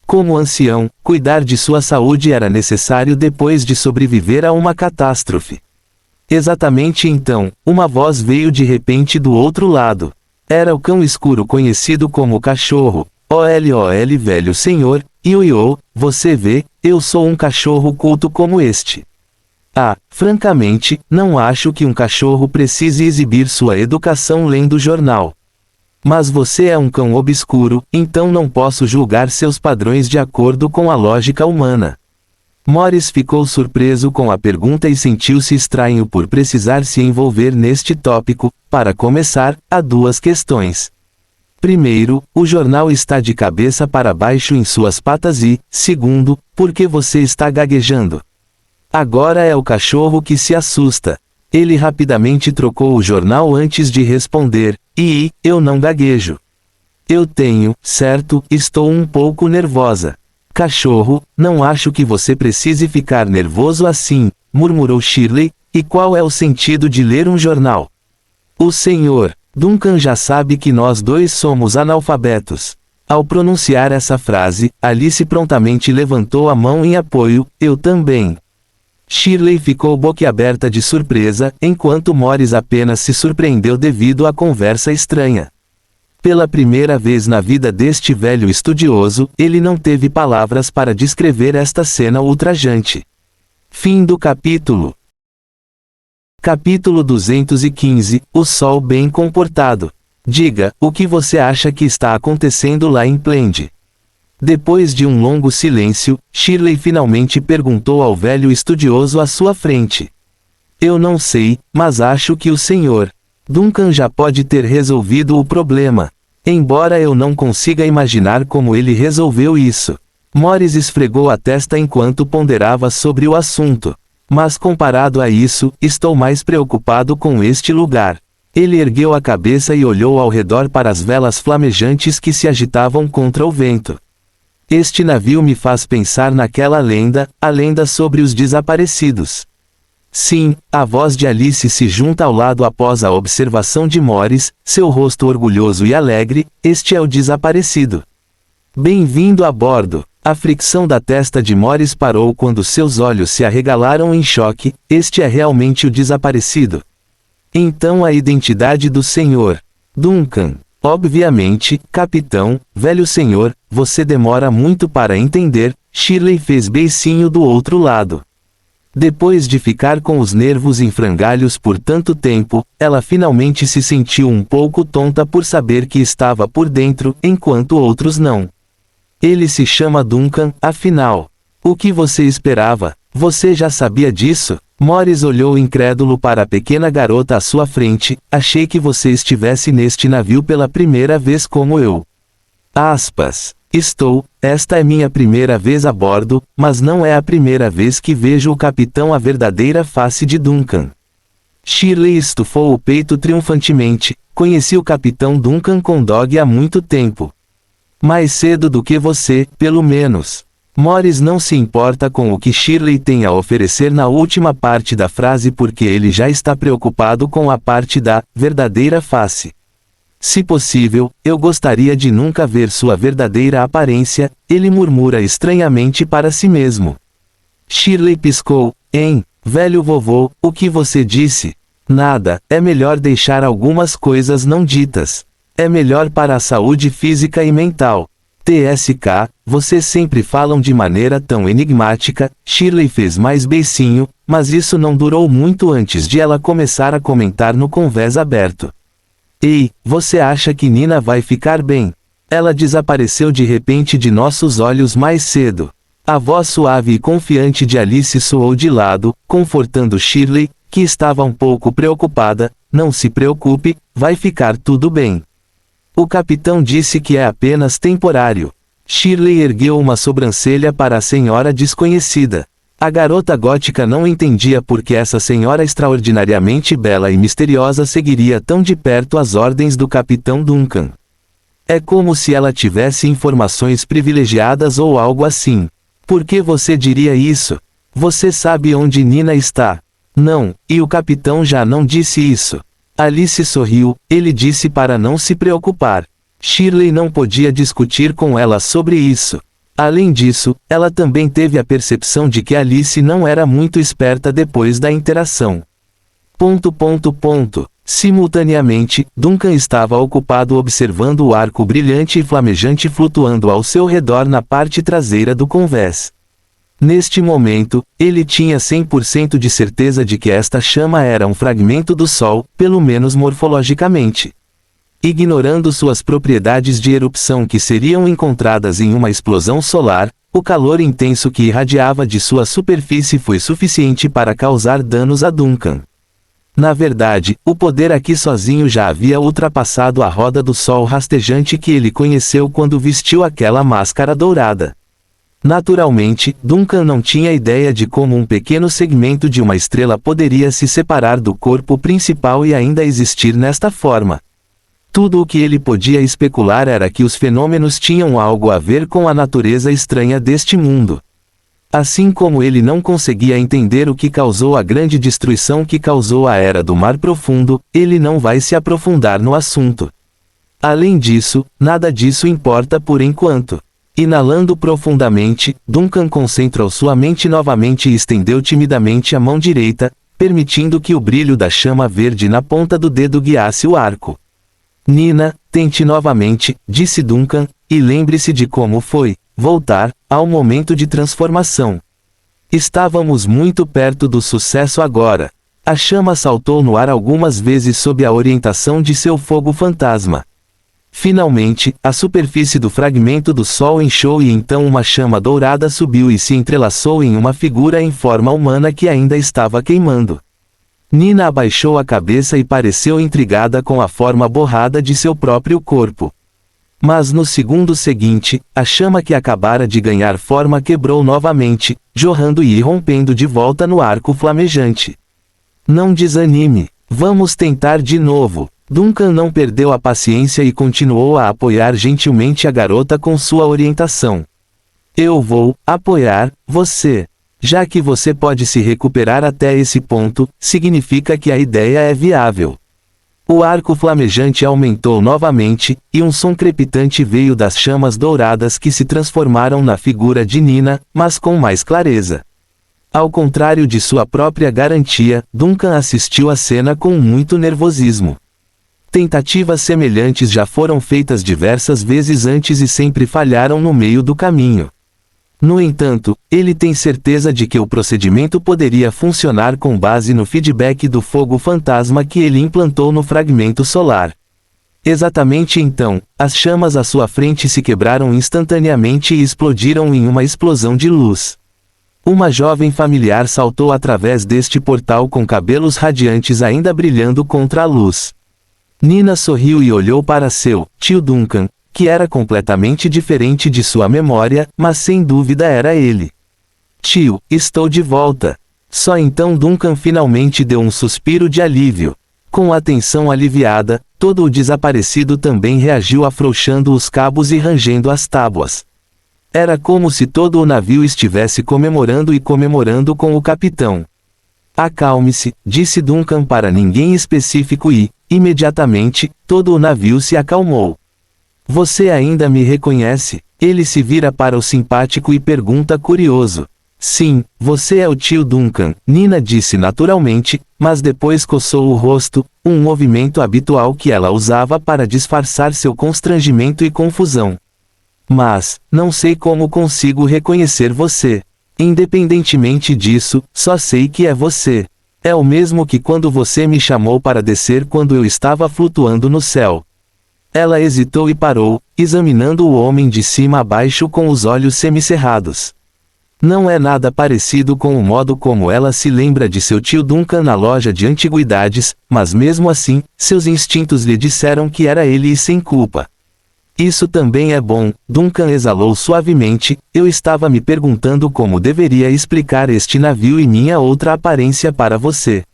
Como ancião, cuidar de sua saúde era necessário depois de sobreviver a uma catástrofe. Exatamente então, uma voz veio de repente do outro lado. Era o cão escuro conhecido como o cachorro. OLOL velho senhor, Ioiô, você vê, eu sou um cachorro culto como este. Francamente, não acho que um cachorro precise exibir sua educação lendo jornal. Mas você é um cão obscuro, então não posso julgar seus padrões de acordo com a lógica humana. Morris ficou surpreso com a pergunta e sentiu-se estranho por precisar se envolver neste tópico. Para começar, há duas questões. Primeiro, o jornal está de cabeça para baixo em suas patas e, segundo, por que você está gaguejando? Agora é o cachorro que se assusta. Ele rapidamente trocou o jornal antes de responder: eu não gaguejo. Eu tenho, certo, estou um pouco nervosa. Cachorro, não acho que você precise ficar nervoso assim, murmurou Shirley. E qual é o sentido de ler um jornal? O senhor Duncan já sabe que nós dois somos analfabetos. Ao pronunciar essa frase, Alice prontamente levantou a mão em apoio. Eu também. Shirley ficou boquiaberta de surpresa, enquanto Morris apenas se surpreendeu devido à conversa estranha. Pela primeira vez na vida deste velho estudioso, ele não teve palavras para descrever esta cena ultrajante. Fim do capítulo. Capítulo 215, O Sol Bem Comportado. Diga, o que você acha que está acontecendo lá em Plende? Depois de um longo silêncio, Shirley finalmente perguntou ao velho estudioso à sua frente. Eu não sei, mas acho que o Sr. Duncan já pode ter resolvido o problema. Embora eu não consiga imaginar como ele resolveu isso. Morris esfregou a testa enquanto ponderava sobre o assunto. Mas comparado a isso, estou mais preocupado com este lugar. Ele ergueu a cabeça e olhou ao redor para as velas flamejantes que se agitavam contra o vento. Este navio me faz pensar naquela lenda, a lenda sobre os desaparecidos. Sim, a voz de Alice se junta ao lado após a observação de Morris, seu rosto orgulhoso e alegre. Este é o desaparecido. Bem-vindo a bordo. A fricção da testa de Morris parou quando seus olhos se arregalaram em choque. Este é realmente o desaparecido. Então a identidade do Sr. Duncan. Obviamente, capitão, velho senhor, você demora muito para entender. Shirley fez beicinho do outro lado. Depois de ficar com os nervos em frangalhos por tanto tempo, ela finalmente se sentiu um pouco tonta por saber que estava por dentro, enquanto outros não. Ele se chama Duncan, afinal. O que você esperava? Você já sabia disso? Morris olhou incrédulo para a pequena garota à sua frente. Achei que você estivesse neste navio pela primeira vez como eu. Aspas. Esta é minha primeira vez a bordo, mas não é a primeira vez que vejo o capitão a verdadeira face de Duncan. Shirley estufou o peito triunfantemente. Conheci o capitão Duncan Condog há muito tempo. Mais cedo do que você, pelo menos. Morris não se importa com o que Shirley tem a oferecer na última parte da frase porque ele já está preocupado com a parte da verdadeira face. Se possível, eu gostaria de nunca ver sua verdadeira aparência, ele murmura estranhamente para si mesmo. Shirley piscou. Velho vovô, o que você disse? Nada, é melhor deixar algumas coisas não ditas. É melhor para a saúde física e mental. TSK, vocês sempre falam de maneira tão enigmática. Shirley fez mais beicinho, mas isso não durou muito antes de ela começar a comentar no convés aberto. Ei, você acha que Nina vai ficar bem? Ela desapareceu de repente de nossos olhos mais cedo. A voz suave e confiante de Alice soou de lado, confortando Shirley, que estava um pouco preocupada. Não se preocupe, vai ficar tudo bem. O capitão disse que é apenas temporário. Shirley ergueu uma sobrancelha para a senhora desconhecida. A garota gótica não entendia por que essa senhora extraordinariamente bela e misteriosa seguiria tão de perto as ordens do capitão Duncan. É como se ela tivesse informações privilegiadas ou algo assim. Por que você diria isso? Você sabe onde Nina está? Não, e o capitão já não disse isso. Alice sorriu. Ele disse para não se preocupar. Shirley não podia discutir com ela sobre isso. Além disso, ela também teve a percepção de que Alice não era muito esperta depois da interação. Simultaneamente, Duncan estava ocupado observando o arco brilhante e flamejante flutuando ao seu redor na parte traseira do convés. Neste momento, ele tinha 100% de certeza de que esta chama era um fragmento do Sol, pelo menos morfologicamente. Ignorando suas propriedades de erupção que seriam encontradas em uma explosão solar, o calor intenso que irradiava de sua superfície foi suficiente para causar danos a Duncan. Na verdade, o poder aqui sozinho já havia ultrapassado a roda do Sol rastejante que ele conheceu quando vestiu aquela máscara dourada. Naturalmente, Duncan não tinha ideia de como um pequeno segmento de uma estrela poderia se separar do corpo principal e ainda existir nesta forma. Tudo o que ele podia especular era que os fenômenos tinham algo a ver com a natureza estranha deste mundo. Assim como ele não conseguia entender o que causou a grande destruição que causou a Era do Mar Profundo, ele não vai se aprofundar no assunto. Além disso, nada disso importa por enquanto. Inalando profundamente, Duncan concentrou sua mente novamente e estendeu timidamente a mão direita, permitindo que o brilho da chama verde na ponta do dedo guiasse o arco. Nina, tente novamente, disse Duncan, e lembre-se de como foi voltar ao momento de transformação. Estávamos muito perto do sucesso agora. A chama saltou no ar algumas vezes sob a orientação de seu fogo fantasma. Finalmente, a superfície do fragmento do Sol inchou e então uma chama dourada subiu e se entrelaçou em uma figura em forma humana que ainda estava queimando. Nina abaixou a cabeça e pareceu intrigada com a forma borrada de seu próprio corpo. Mas no segundo seguinte, a chama que acabara de ganhar forma quebrou novamente, jorrando e irrompendo de volta no arco flamejante. Não desanime. Vamos tentar de novo. Duncan não perdeu a paciência e continuou a apoiar gentilmente a garota com sua orientação. Eu vou apoiar você. Já que você pode se recuperar até esse ponto, significa que a ideia é viável. O arco flamejante aumentou novamente, e um som crepitante veio das chamas douradas que se transformaram na figura de Nina, mas com mais clareza. Ao contrário de sua própria garantia, Duncan assistiu à cena com muito nervosismo. Tentativas semelhantes já foram feitas diversas vezes antes e sempre falharam no meio do caminho. No entanto, ele tem certeza de que o procedimento poderia funcionar com base no feedback do fogo fantasma que ele implantou no fragmento solar. Exatamente então, as chamas à sua frente se quebraram instantaneamente e explodiram em uma explosão de luz. Uma jovem familiar saltou através deste portal com cabelos radiantes ainda brilhando contra a luz. Nina sorriu e olhou para seu tio Duncan, que era completamente diferente de sua memória, mas sem dúvida era ele. Tio, estou de volta. Só então Duncan finalmente deu um suspiro de alívio. Com a tensão aliviada, todo o desaparecido também reagiu afrouxando os cabos e rangendo as tábuas. Era como se todo o navio estivesse comemorando com o capitão. Acalme-se, disse Duncan para ninguém específico e, imediatamente, todo o navio se acalmou. Você ainda me reconhece? Ele se vira para o simpático e pergunta curioso. Sim, você é o tio Duncan, Nina disse naturalmente, mas depois coçou o rosto, um movimento habitual que ela usava para disfarçar seu constrangimento e confusão. Mas, não sei como consigo reconhecer você. Independentemente disso, só sei que é você. É o mesmo que quando você me chamou para descer quando eu estava flutuando no céu. Ela hesitou e parou, examinando o homem de cima a baixo com os olhos semicerrados. Não é nada parecido com o modo como ela se lembra de seu tio Duncan na loja de antiguidades, mas mesmo assim, seus instintos lhe disseram que era ele e sem culpa. Isso também é bom, Duncan exalou suavemente, eu estava me perguntando como deveria explicar este navio e minha outra aparência para você.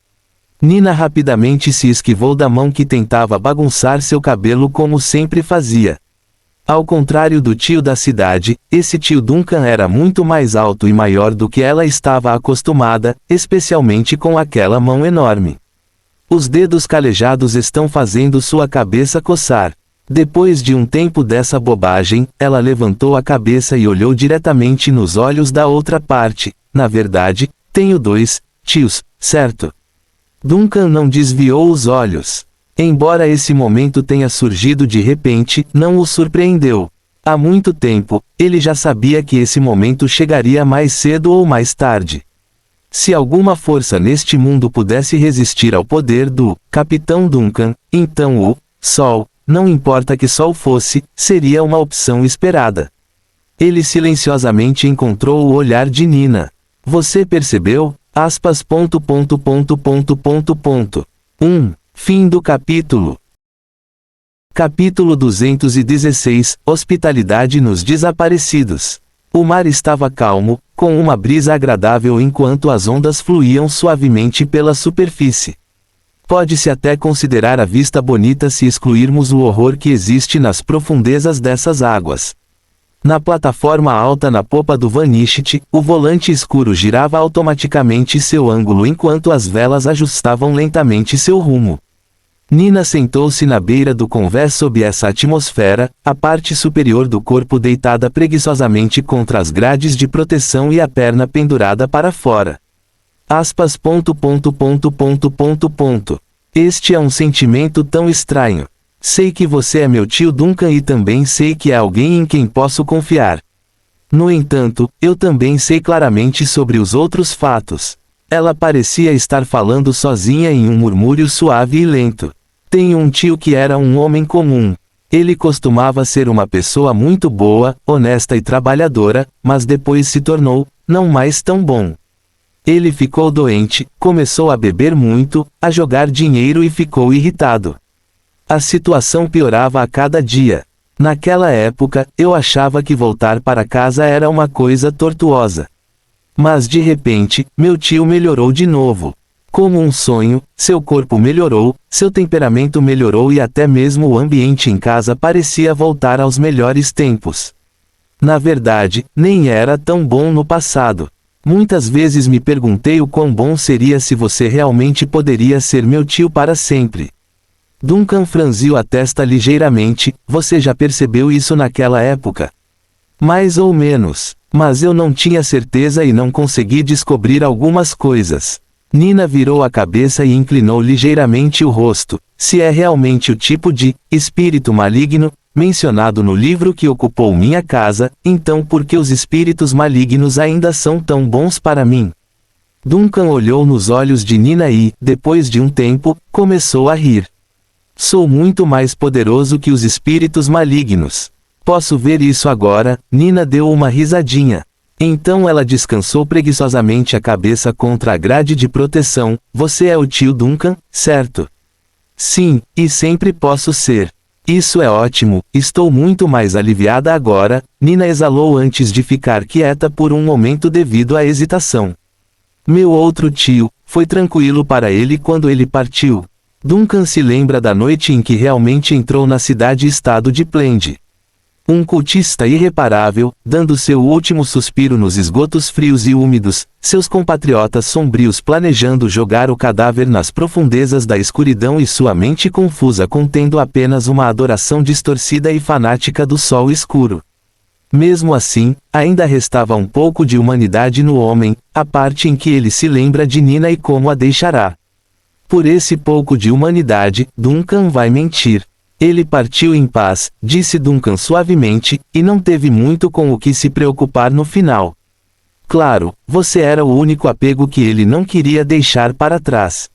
Nina rapidamente se esquivou da mão que tentava bagunçar seu cabelo como sempre fazia. Ao contrário do tio da cidade, esse tio Duncan era muito mais alto e maior do que ela estava acostumada, especialmente com aquela mão enorme. Os dedos calejados estão fazendo sua cabeça coçar. Depois de um tempo dessa bobagem, ela levantou a cabeça e olhou diretamente nos olhos da outra parte. Na verdade, tenho 2 tios, certo? Duncan não desviou os olhos. Embora esse momento tenha surgido de repente, não o surpreendeu. Há muito tempo, ele já sabia que esse momento chegaria mais cedo ou mais tarde. Se alguma força neste mundo pudesse resistir ao poder do Capitão Duncan, então o Sol, não importa que Sol fosse, seria uma opção esperada. Ele silenciosamente encontrou o olhar de Nina. Você percebeu? Aspas. Fim do capítulo. Capítulo 216, Hospitalidade nos Desaparecidos. O mar estava calmo, com uma brisa agradável enquanto as ondas fluíam suavemente pela superfície. Pode-se até considerar a vista bonita se excluirmos o horror que existe nas profundezas dessas águas. Na plataforma alta na popa do Vanishit, o volante escuro girava automaticamente seu ângulo enquanto as velas ajustavam lentamente seu rumo. Nina sentou-se na beira do convés sob essa atmosfera, a parte superior do corpo deitada preguiçosamente contra as grades de proteção e a perna pendurada para fora. Aspas. Este é um sentimento tão estranho. Sei que você é meu tio Duncan e também sei que é alguém em quem posso confiar. No entanto, eu também sei claramente sobre os outros fatos. Ela parecia estar falando sozinha em um murmúrio suave e lento. Tenho um tio que era um homem comum. Ele costumava ser uma pessoa muito boa, honesta e trabalhadora, mas depois se tornou, não mais tão bom. Ele ficou doente, começou a beber muito, a jogar dinheiro e ficou irritado. A situação piorava a cada dia. Naquela época, eu achava que voltar para casa era uma coisa tortuosa. Mas de repente, meu tio melhorou de novo. Como um sonho, seu corpo melhorou, seu temperamento melhorou e até mesmo o ambiente em casa parecia voltar aos melhores tempos. Na verdade, nem era tão bom no passado. Muitas vezes me perguntei o quão bom seria se você realmente poderia ser meu tio para sempre. Duncan franziu a testa ligeiramente. Você já percebeu isso naquela época? Mais ou menos. Mas eu não tinha certeza e não consegui descobrir algumas coisas. Nina virou a cabeça e inclinou ligeiramente o rosto. Se é realmente o tipo de espírito maligno mencionado no livro que ocupou minha casa, então por que os espíritos malignos ainda são tão bons para mim? Duncan olhou nos olhos de Nina e, depois de um tempo, começou a rir. Sou muito mais poderoso que os espíritos malignos. Posso ver isso agora. Nina deu uma risadinha. Então ela descansou preguiçosamente a cabeça contra a grade de proteção. Você é o tio Duncan, certo? Sim, e sempre posso ser. Isso é ótimo, estou muito mais aliviada agora. Nina exalou antes de ficar quieta por um momento devido à hesitação. Meu outro tio, foi tranquilo para ele quando ele partiu. Duncan se lembra da noite em que realmente entrou na cidade-estado de Plende. Um cultista irreparável, dando seu último suspiro nos esgotos frios e úmidos, seus compatriotas sombrios planejando jogar o cadáver nas profundezas da escuridão e sua mente confusa contendo apenas uma adoração distorcida e fanática do sol escuro. Mesmo assim, ainda restava um pouco de humanidade no homem, a parte em que ele se lembra de Nina e como a deixará. Por esse pouco de humanidade, Duncan vai mentir. Ele partiu em paz, disse Duncan suavemente, e não teve muito com o que se preocupar no final. Claro, você era o único apego que ele não queria deixar para trás.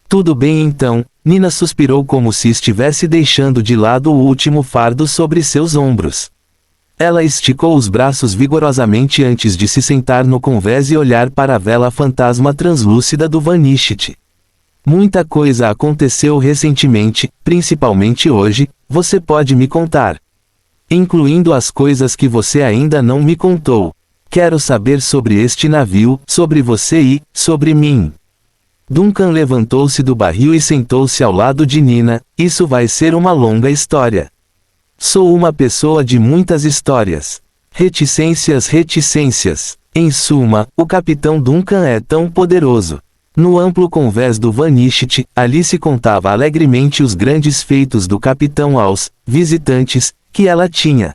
Tudo bem então, Nina suspirou como se estivesse deixando de lado o último fardo sobre seus ombros. Ela esticou os braços vigorosamente antes de se sentar no convés e olhar para a vela fantasma translúcida do Vanishit. Muita coisa aconteceu recentemente, principalmente hoje, você pode me contar. Incluindo as coisas que você ainda não me contou. Quero saber sobre este navio, sobre você e, sobre mim. Duncan levantou-se do barril e sentou-se ao lado de Nina. Isso vai ser uma longa história. Sou uma pessoa de muitas histórias. Reticências, reticências. Em suma, o Capitão Duncan é tão poderoso. No amplo convés do Vanishit, ali se contava alegremente os grandes feitos do capitão aos visitantes que ela tinha.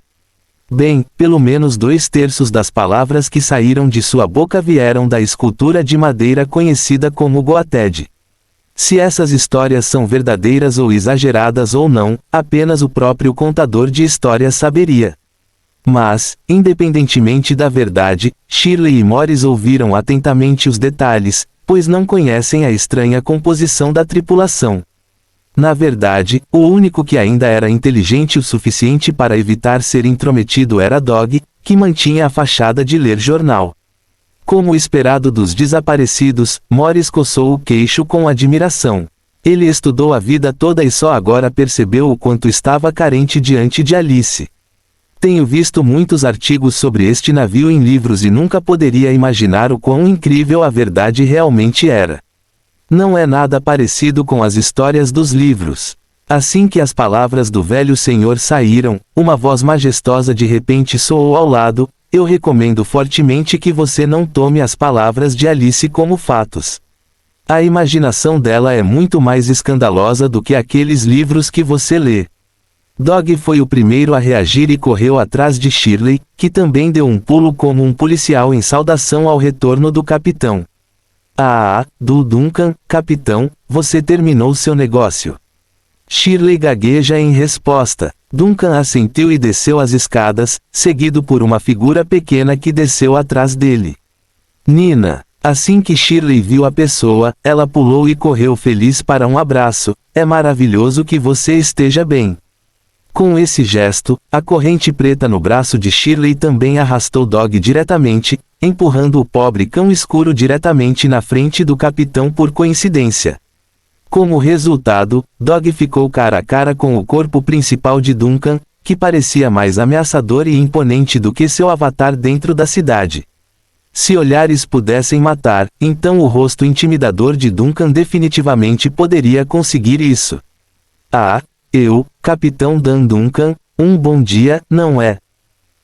Bem, pelo menos 2/3 das palavras que saíram de sua boca vieram da escultura de madeira conhecida como Goated. Se essas histórias são verdadeiras ou exageradas ou não, apenas o próprio contador de histórias saberia. Mas, independentemente da verdade, Shirley e Morris ouviram atentamente os detalhes, pois não conhecem a estranha composição da tripulação. Na verdade, o único que ainda era inteligente o suficiente para evitar ser intrometido era Dog, que mantinha a fachada de ler jornal. Como esperado dos desaparecidos, Morris coçou o queixo com admiração. Ele estudou a vida toda e só agora percebeu o quanto estava carente diante de Alice. Tenho visto muitos artigos sobre este navio em livros e nunca poderia imaginar o quão incrível a verdade realmente era. Não é nada parecido com as histórias dos livros. Assim que as palavras do velho senhor saíram, uma voz majestosa de repente soou ao lado. Eu recomendo fortemente que você não tome as palavras de Alice como fatos. A imaginação dela é muito mais escandalosa do que aqueles livros que você lê. Dog foi o primeiro a reagir e correu atrás de Shirley, que também deu um pulo como um policial em saudação ao retorno do capitão. Do Duncan, capitão, você terminou seu negócio. Shirley gagueja em resposta. Duncan assentiu e desceu as escadas, seguido por uma figura pequena que desceu atrás dele. Nina. Assim que Shirley viu a pessoa, ela pulou e correu feliz para um abraço. É maravilhoso que você esteja bem. Com esse gesto, a corrente preta no braço de Shirley também arrastou Dog diretamente, empurrando o pobre cão escuro diretamente na frente do capitão por coincidência. Como resultado, Dog ficou cara a cara com o corpo principal de Duncan, que parecia mais ameaçador e imponente do que seu avatar dentro da cidade. Se olhares pudessem matar, então o rosto intimidador de Duncan definitivamente poderia conseguir isso. Ah, eu, Capitão Dan Duncan, um bom dia, não é?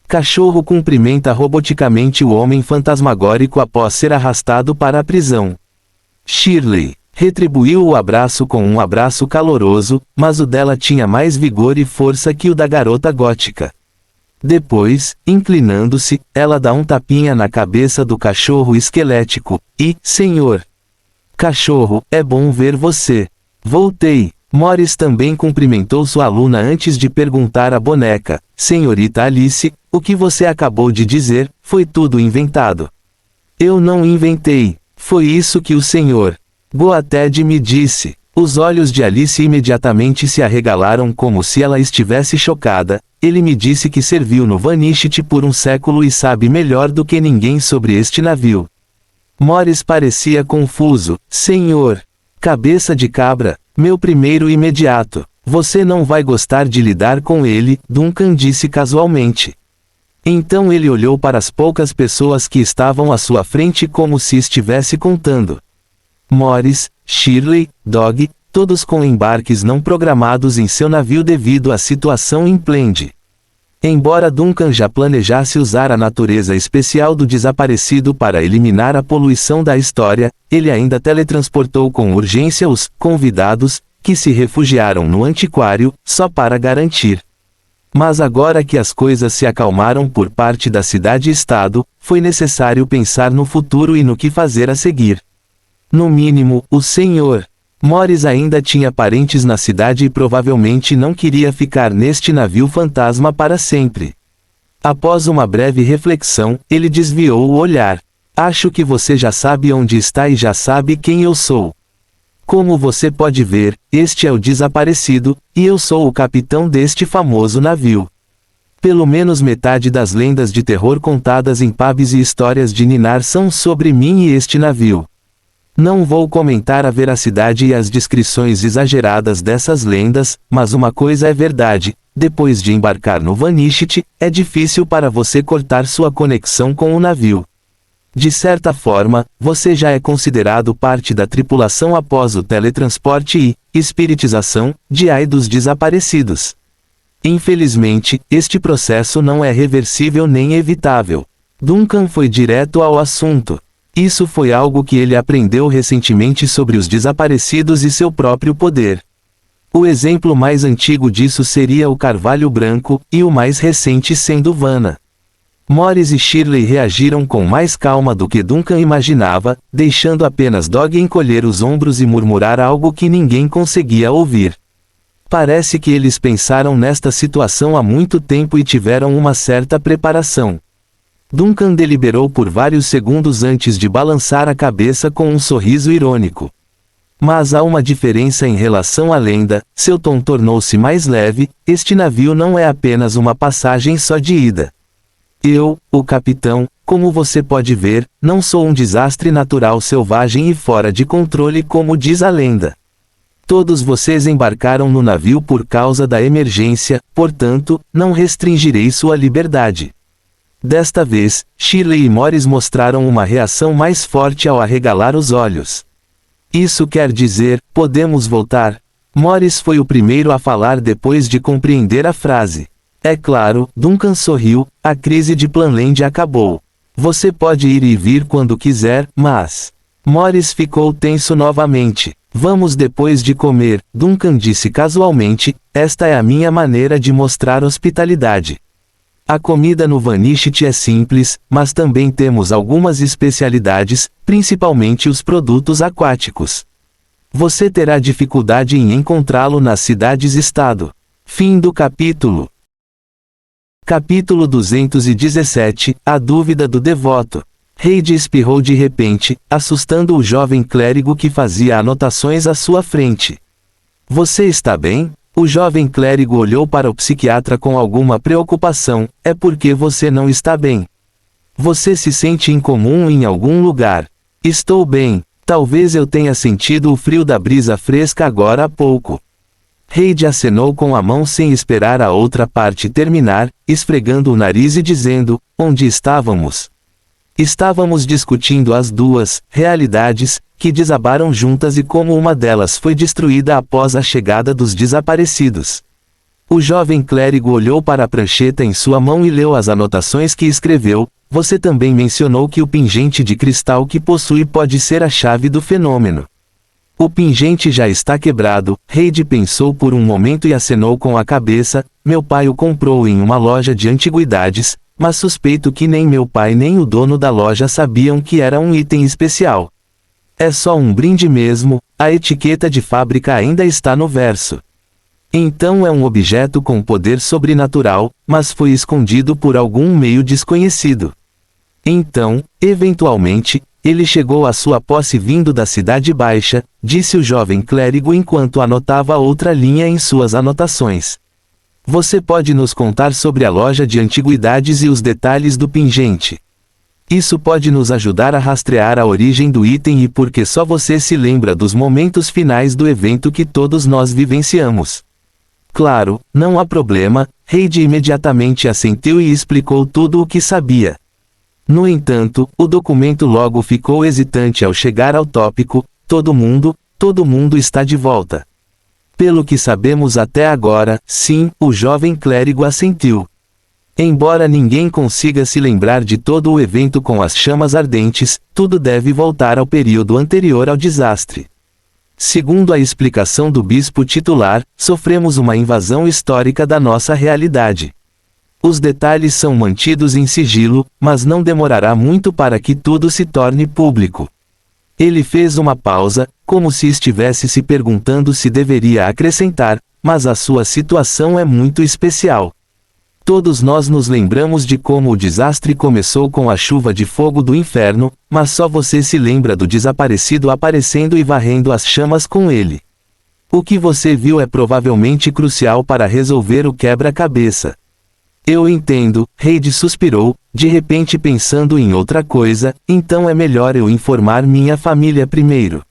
Cachorro cumprimenta roboticamente o homem fantasmagórico após ser arrastado para a prisão. Shirley retribuiu o abraço com um abraço caloroso, mas o dela tinha mais vigor e força que o da garota gótica. Depois, inclinando-se, ela dá um tapinha na cabeça do cachorro esquelético, e, senhor cachorro, é bom ver você. Voltei. Morris também cumprimentou sua aluna antes de perguntar à boneca, senhorita Alice, o que você acabou de dizer, foi tudo inventado. Eu não inventei. Foi isso que o senhor Goated me disse. Os olhos de Alice imediatamente se arregalaram como se ela estivesse chocada. Ele me disse que serviu no Vanishit por um século e sabe melhor do que ninguém sobre este navio. Morris parecia confuso. Senhor Cabeça de Cabra, meu primeiro imediato. Você não vai gostar de lidar com ele, Duncan disse casualmente. Então ele olhou para as poucas pessoas que estavam à sua frente como se estivesse contando. Morris, Shirley, Dog, todos com embarques não programados em seu navio devido à situação em Plende. Embora Duncan já planejasse usar a natureza especial do desaparecido para eliminar a poluição da história, ele ainda teletransportou com urgência os convidados, que se refugiaram no antiquário, só para garantir. Mas agora que as coisas se acalmaram por parte da cidade-estado, foi necessário pensar no futuro e no que fazer a seguir. No mínimo, o Sr. Morris ainda tinha parentes na cidade e provavelmente não queria ficar neste navio fantasma para sempre. Após uma breve reflexão, ele desviou o olhar. Acho que você já sabe onde está e já sabe quem eu sou. Como você pode ver, este é o desaparecido, e eu sou o capitão deste famoso navio. Pelo menos metade das lendas de terror contadas em pubs e histórias de ninar são sobre mim e este navio. Não vou comentar a veracidade e as descrições exageradas dessas lendas, mas uma coisa é verdade, depois de embarcar no Vanishit, é difícil para você cortar sua conexão com o navio. De certa forma, você já é considerado parte da tripulação após o teletransporte e espiritização de dos desaparecidos. Infelizmente, este processo não é reversível nem evitável. Duncan foi direto ao assunto. Isso foi algo que ele aprendeu recentemente sobre os desaparecidos e seu próprio poder. O exemplo mais antigo disso seria o Carvalho Branco, e o mais recente sendo Vanna. Morris e Shirley reagiram com mais calma do que Duncan imaginava, deixando apenas Dog encolher os ombros e murmurar algo que ninguém conseguia ouvir. Parece que eles pensaram nesta situação há muito tempo e tiveram uma certa preparação. Duncan deliberou por vários segundos antes de balançar a cabeça com um sorriso irônico. Mas há uma diferença em relação à lenda, seu tom tornou-se mais leve, este navio não é apenas uma passagem só de ida. Eu, o capitão, como você pode ver, não sou um desastre natural selvagem e fora de controle como diz a lenda. Todos vocês embarcaram no navio por causa da emergência, portanto, não restringirei sua liberdade. Desta vez, Shirley e Morris mostraram uma reação mais forte ao arregalar os olhos. Isso quer dizer, podemos voltar? Morris foi o primeiro a falar depois de compreender a frase. É claro, Duncan sorriu, a crise de Planland acabou. Você pode ir e vir quando quiser, mas... Morris ficou tenso novamente. Vamos depois de comer, Duncan disse casualmente, esta é a minha maneira de mostrar hospitalidade. A comida no Vanishit é simples, mas também temos algumas especialidades, principalmente os produtos aquáticos. Você terá dificuldade em encontrá-lo nas cidades-estado. Fim do capítulo. Capítulo 217, A dúvida do devoto. Reid espirrou de repente, assustando o jovem clérigo que fazia anotações à sua frente. Você está bem? O jovem clérigo olhou para o psiquiatra com alguma preocupação. É porque você não está bem. Você se sente incomum em algum lugar. Estou bem. Talvez eu tenha sentido o frio da brisa fresca agora há pouco. Reid acenou com a mão sem esperar a outra parte terminar, esfregando o nariz e dizendo, onde estávamos? Estávamos discutindo as duas realidades, que desabaram juntas e como uma delas foi destruída após a chegada dos desaparecidos. O jovem clérigo olhou para a prancheta em sua mão e leu as anotações que escreveu. Você também mencionou que o pingente de cristal que possui pode ser a chave do fenômeno. O pingente já está quebrado. Reid pensou por um momento e acenou com a cabeça. Meu pai o comprou em uma loja de antiguidades, mas suspeito que nem meu pai nem o dono da loja sabiam que era um item especial. É só um brinde mesmo, a etiqueta de fábrica ainda está no verso. Então é um objeto com poder sobrenatural, mas foi escondido por algum meio desconhecido. Então, eventualmente, ele chegou à sua posse vindo da Cidade Baixa, disse o jovem clérigo enquanto anotava outra linha em suas anotações. Você pode nos contar sobre a loja de antiguidades e os detalhes do pingente? Isso pode nos ajudar a rastrear a origem do item e por que só você se lembra dos momentos finais do evento que todos nós vivenciamos. Claro, não há problema, Reid imediatamente assentiu e explicou tudo o que sabia. No entanto, o documento logo ficou hesitante ao chegar ao tópico, todo mundo está de volta. Pelo que sabemos até agora, sim, o jovem clérigo assentiu. Embora ninguém consiga se lembrar de todo o evento com as chamas ardentes, tudo deve voltar ao período anterior ao desastre. Segundo a explicação do bispo titular, sofremos uma invasão histórica da nossa realidade. Os detalhes são mantidos em sigilo, mas não demorará muito para que tudo se torne público. Ele fez uma pausa, como se estivesse se perguntando se deveria acrescentar, mas a sua situação é muito especial. Todos nós nos lembramos de como o desastre começou com a chuva de fogo do inferno, mas só você se lembra do desaparecido aparecendo e varrendo as chamas com ele. O que você viu é provavelmente crucial para resolver o quebra-cabeça. Eu entendo, Reid suspirou, de repente pensando em outra coisa, então é melhor eu informar minha família primeiro.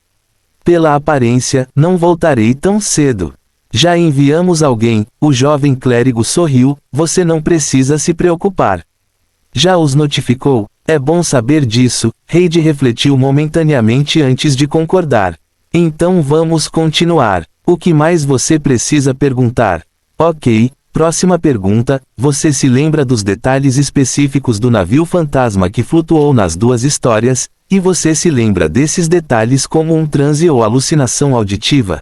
Pela aparência, não voltarei tão cedo. Já enviamos alguém, o jovem clérigo sorriu, você não precisa se preocupar. Já os notificou? É bom saber disso, Reid refletiu momentaneamente antes de concordar. Então vamos continuar. O que mais você precisa perguntar? Ok, próxima pergunta, você se lembra dos detalhes específicos do navio fantasma que flutuou nas duas histórias, e você se lembra desses detalhes como um transe ou alucinação auditiva?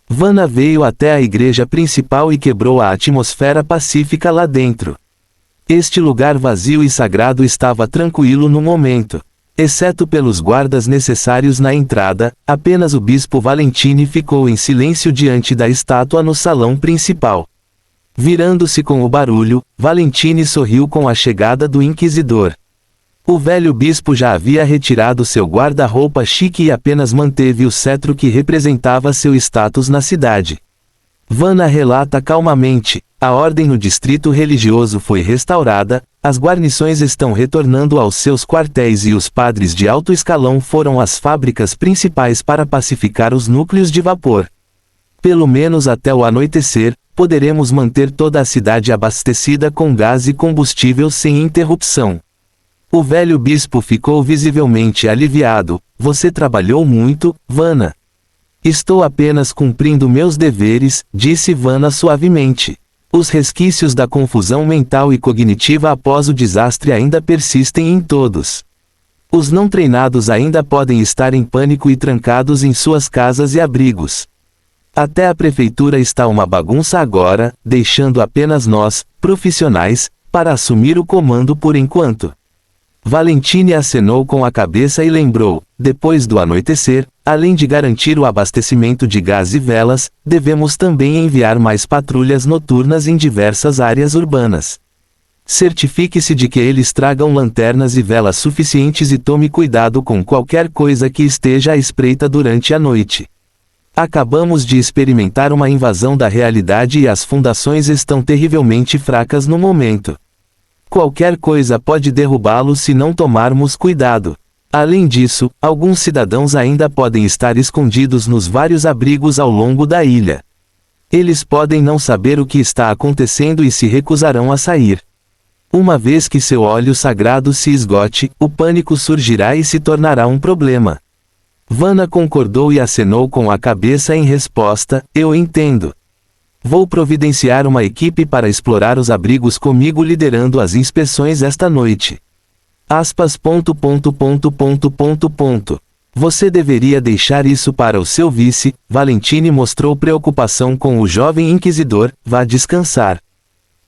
Vanna veio até a igreja principal e quebrou a atmosfera pacífica lá dentro. Este lugar vazio e sagrado estava tranquilo no momento. Exceto pelos guardas necessários na entrada, apenas o bispo Valentini ficou em silêncio diante da estátua no salão principal. Virando-se com o barulho, Valentini sorriu com a chegada do inquisidor. O velho bispo já havia retirado seu guarda-roupa chique e apenas manteve o cetro que representava seu status na cidade. Vanna relata calmamente, a ordem no distrito religioso foi restaurada, as guarnições estão retornando aos seus quartéis e os padres de alto escalão foram às fábricas principais para pacificar os núcleos de vapor. Pelo menos até o anoitecer, poderemos manter toda a cidade abastecida com gás e combustível sem interrupção. O velho bispo ficou visivelmente aliviado. Você trabalhou muito, Vanna. Estou apenas cumprindo meus deveres, disse Vanna suavemente. Os resquícios da confusão mental e cognitiva após o desastre ainda persistem em todos. Os não treinados ainda podem estar em pânico e trancados em suas casas e abrigos. Até a prefeitura está uma bagunça agora, deixando apenas nós, profissionais, para assumir o comando por enquanto. Valentini acenou com a cabeça e lembrou, depois do anoitecer, além de garantir o abastecimento de gás e velas, devemos também enviar mais patrulhas noturnas em diversas áreas urbanas. Certifique-se de que eles tragam lanternas e velas suficientes e tome cuidado com qualquer coisa que esteja à espreita durante a noite. Acabamos de experimentar uma invasão da realidade e as fundações estão terrivelmente fracas no momento. Qualquer coisa pode derrubá-lo se não tomarmos cuidado. Além disso, alguns cidadãos ainda podem estar escondidos nos vários abrigos ao longo da ilha. Eles podem não saber o que está acontecendo e se recusarão a sair. Uma vez que seu óleo sagrado se esgote, o pânico surgirá e se tornará um problema. Vanna concordou e acenou com a cabeça em resposta, eu entendo. Vou providenciar uma equipe para explorar os abrigos comigo liderando as inspeções esta noite. Aspas. Você deveria deixar isso para o seu vice. Valentine mostrou preocupação com o jovem inquisidor, vá descansar.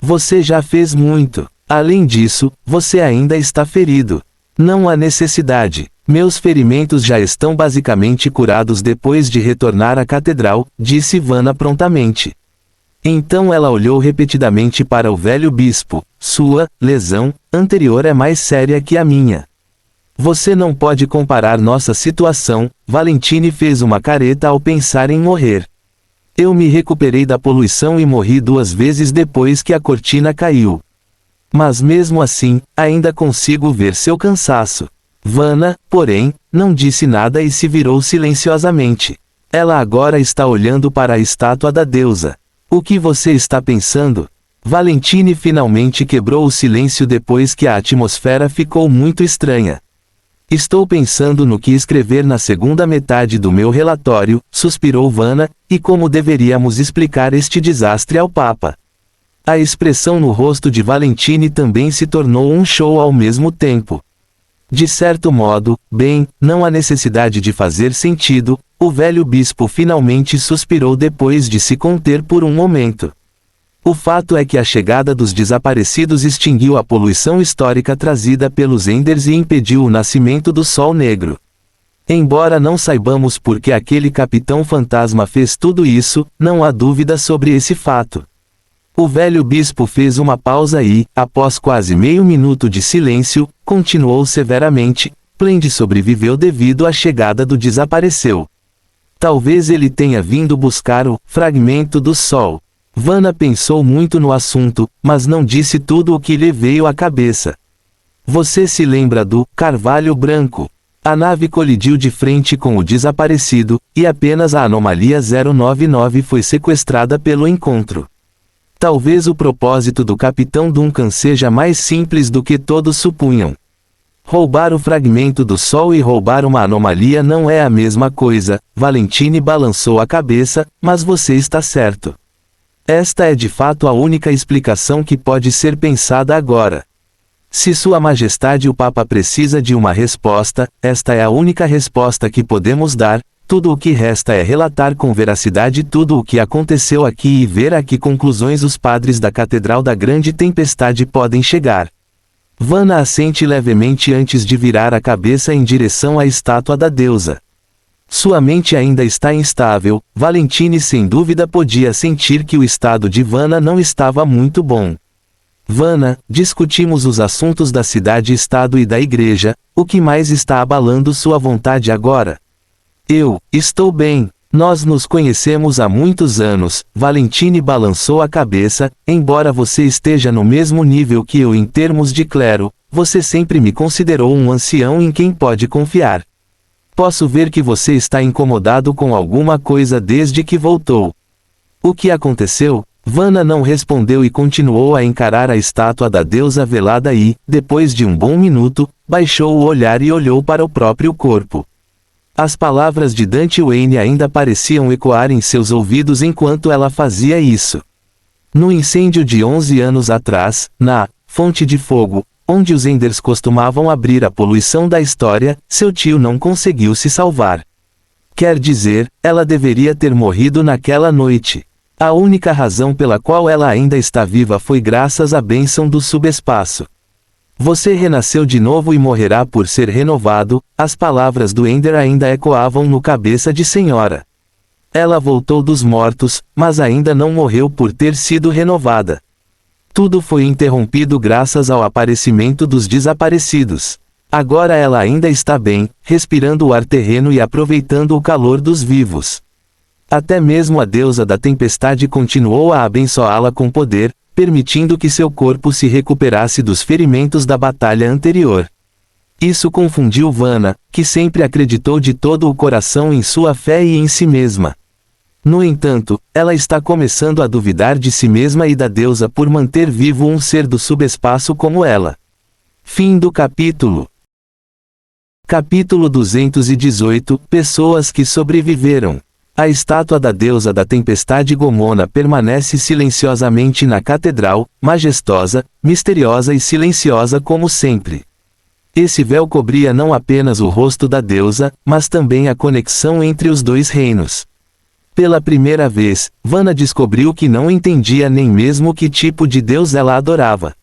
Você já fez muito. Além disso, você ainda está ferido. Não há necessidade. Meus ferimentos já estão basicamente curados depois de retornar à catedral, disse Vanna prontamente. Então ela olhou repetidamente para o velho bispo. Sua lesão anterior é mais séria que a minha. Você não pode comparar nossa situação. Valentine fez uma careta ao pensar em morrer. Eu me recuperei da poluição e morri 2 vezes depois que a cortina caiu. Mas mesmo assim, ainda consigo ver seu cansaço. Vanna, porém, não disse nada e se virou silenciosamente. Ela agora está olhando para a estátua da deusa. O que você está pensando? Valentine finalmente quebrou o silêncio depois que a atmosfera ficou muito estranha. Estou pensando no que escrever na segunda metade do meu relatório, suspirou Vanna, e como deveríamos explicar este desastre ao Papa. A expressão no rosto de Valentine também se tornou um show ao mesmo tempo. De certo modo, bem, não há necessidade de fazer sentido, o velho bispo finalmente suspirou depois de se conter por um momento. O fato é que a chegada dos desaparecidos extinguiu a poluição histórica trazida pelos Enders e impediu o nascimento do Sol Negro. Embora não saibamos por que aquele capitão fantasma fez tudo isso, não há dúvida sobre esse fato. O velho bispo fez uma pausa e, após quase meio minuto de silêncio, continuou severamente, Splend sobreviveu devido à chegada do desapareceu. Talvez ele tenha vindo buscar o fragmento do sol. Vanna pensou muito no assunto, mas não disse tudo o que lhe veio à cabeça. Você se lembra do Carvalho Branco? A nave colidiu de frente com o desaparecido, e apenas a anomalia 099 foi sequestrada pelo encontro. Talvez o propósito do Capitão Duncan seja mais simples do que todos supunham. Roubar o fragmento do Sol e roubar uma anomalia não é a mesma coisa. Valentine balançou a cabeça, mas você está certo. Esta é de fato a única explicação que pode ser pensada agora. Se Sua Majestade o Papa precisa de uma resposta, esta é a única resposta que podemos dar. Tudo o que resta é relatar com veracidade tudo o que aconteceu aqui e ver a que conclusões os padres da Catedral da Grande Tempestade podem chegar. Vanna assente levemente antes de virar a cabeça em direção à estátua da deusa. Sua mente ainda está instável. Valentine sem dúvida podia sentir que o estado de Vanna não estava muito bom. Vanna, discutimos os assuntos da cidade-estado e da igreja. O que mais está abalando sua vontade agora? Eu estou bem. Nós nos conhecemos há muitos anos. Valentine balançou a cabeça. Embora você esteja no mesmo nível que eu em termos de clero, você sempre me considerou um ancião em quem pode confiar. Posso ver que você está incomodado com alguma coisa desde que voltou. O que aconteceu? Vanna não respondeu e continuou a encarar a estátua da deusa velada e, depois de um bom minuto, baixou o olhar e olhou para o próprio corpo. As palavras de Dante Wayne ainda pareciam ecoar em seus ouvidos enquanto ela fazia isso. No incêndio de 11 anos atrás, na Fonte de Fogo, onde os Enders costumavam abrir a poluição da história, seu tio não conseguiu se salvar. Quer dizer, ela deveria ter morrido naquela noite. A única razão pela qual ela ainda está viva foi graças à bênção do subespaço. Você renasceu de novo e morrerá por ser renovado. As palavras do Ender ainda ecoavam no cabeça de senhora. Ela voltou dos mortos, mas ainda não morreu por ter sido renovada. Tudo foi interrompido graças ao aparecimento dos desaparecidos. Agora ela ainda está bem, respirando o ar terreno e aproveitando o calor dos vivos. Até mesmo a deusa da tempestade continuou a abençoá-la com poder, permitindo que seu corpo se recuperasse dos ferimentos da batalha anterior. Isso confundiu Vanna, que sempre acreditou de todo o coração em sua fé e em si mesma. No entanto, ela está começando a duvidar de si mesma e da deusa por manter vivo um ser do subespaço como ela. Fim do capítulo. Capítulo 218 – Pessoas que sobreviveram. A estátua da deusa da tempestade Gomona permanece silenciosamente na catedral, majestosa, misteriosa e silenciosa como sempre. Esse véu cobria não apenas o rosto da deusa, mas também a conexão entre os dois reinos. Pela primeira vez, Vanna descobriu que não entendia nem mesmo que tipo de deus ela adorava.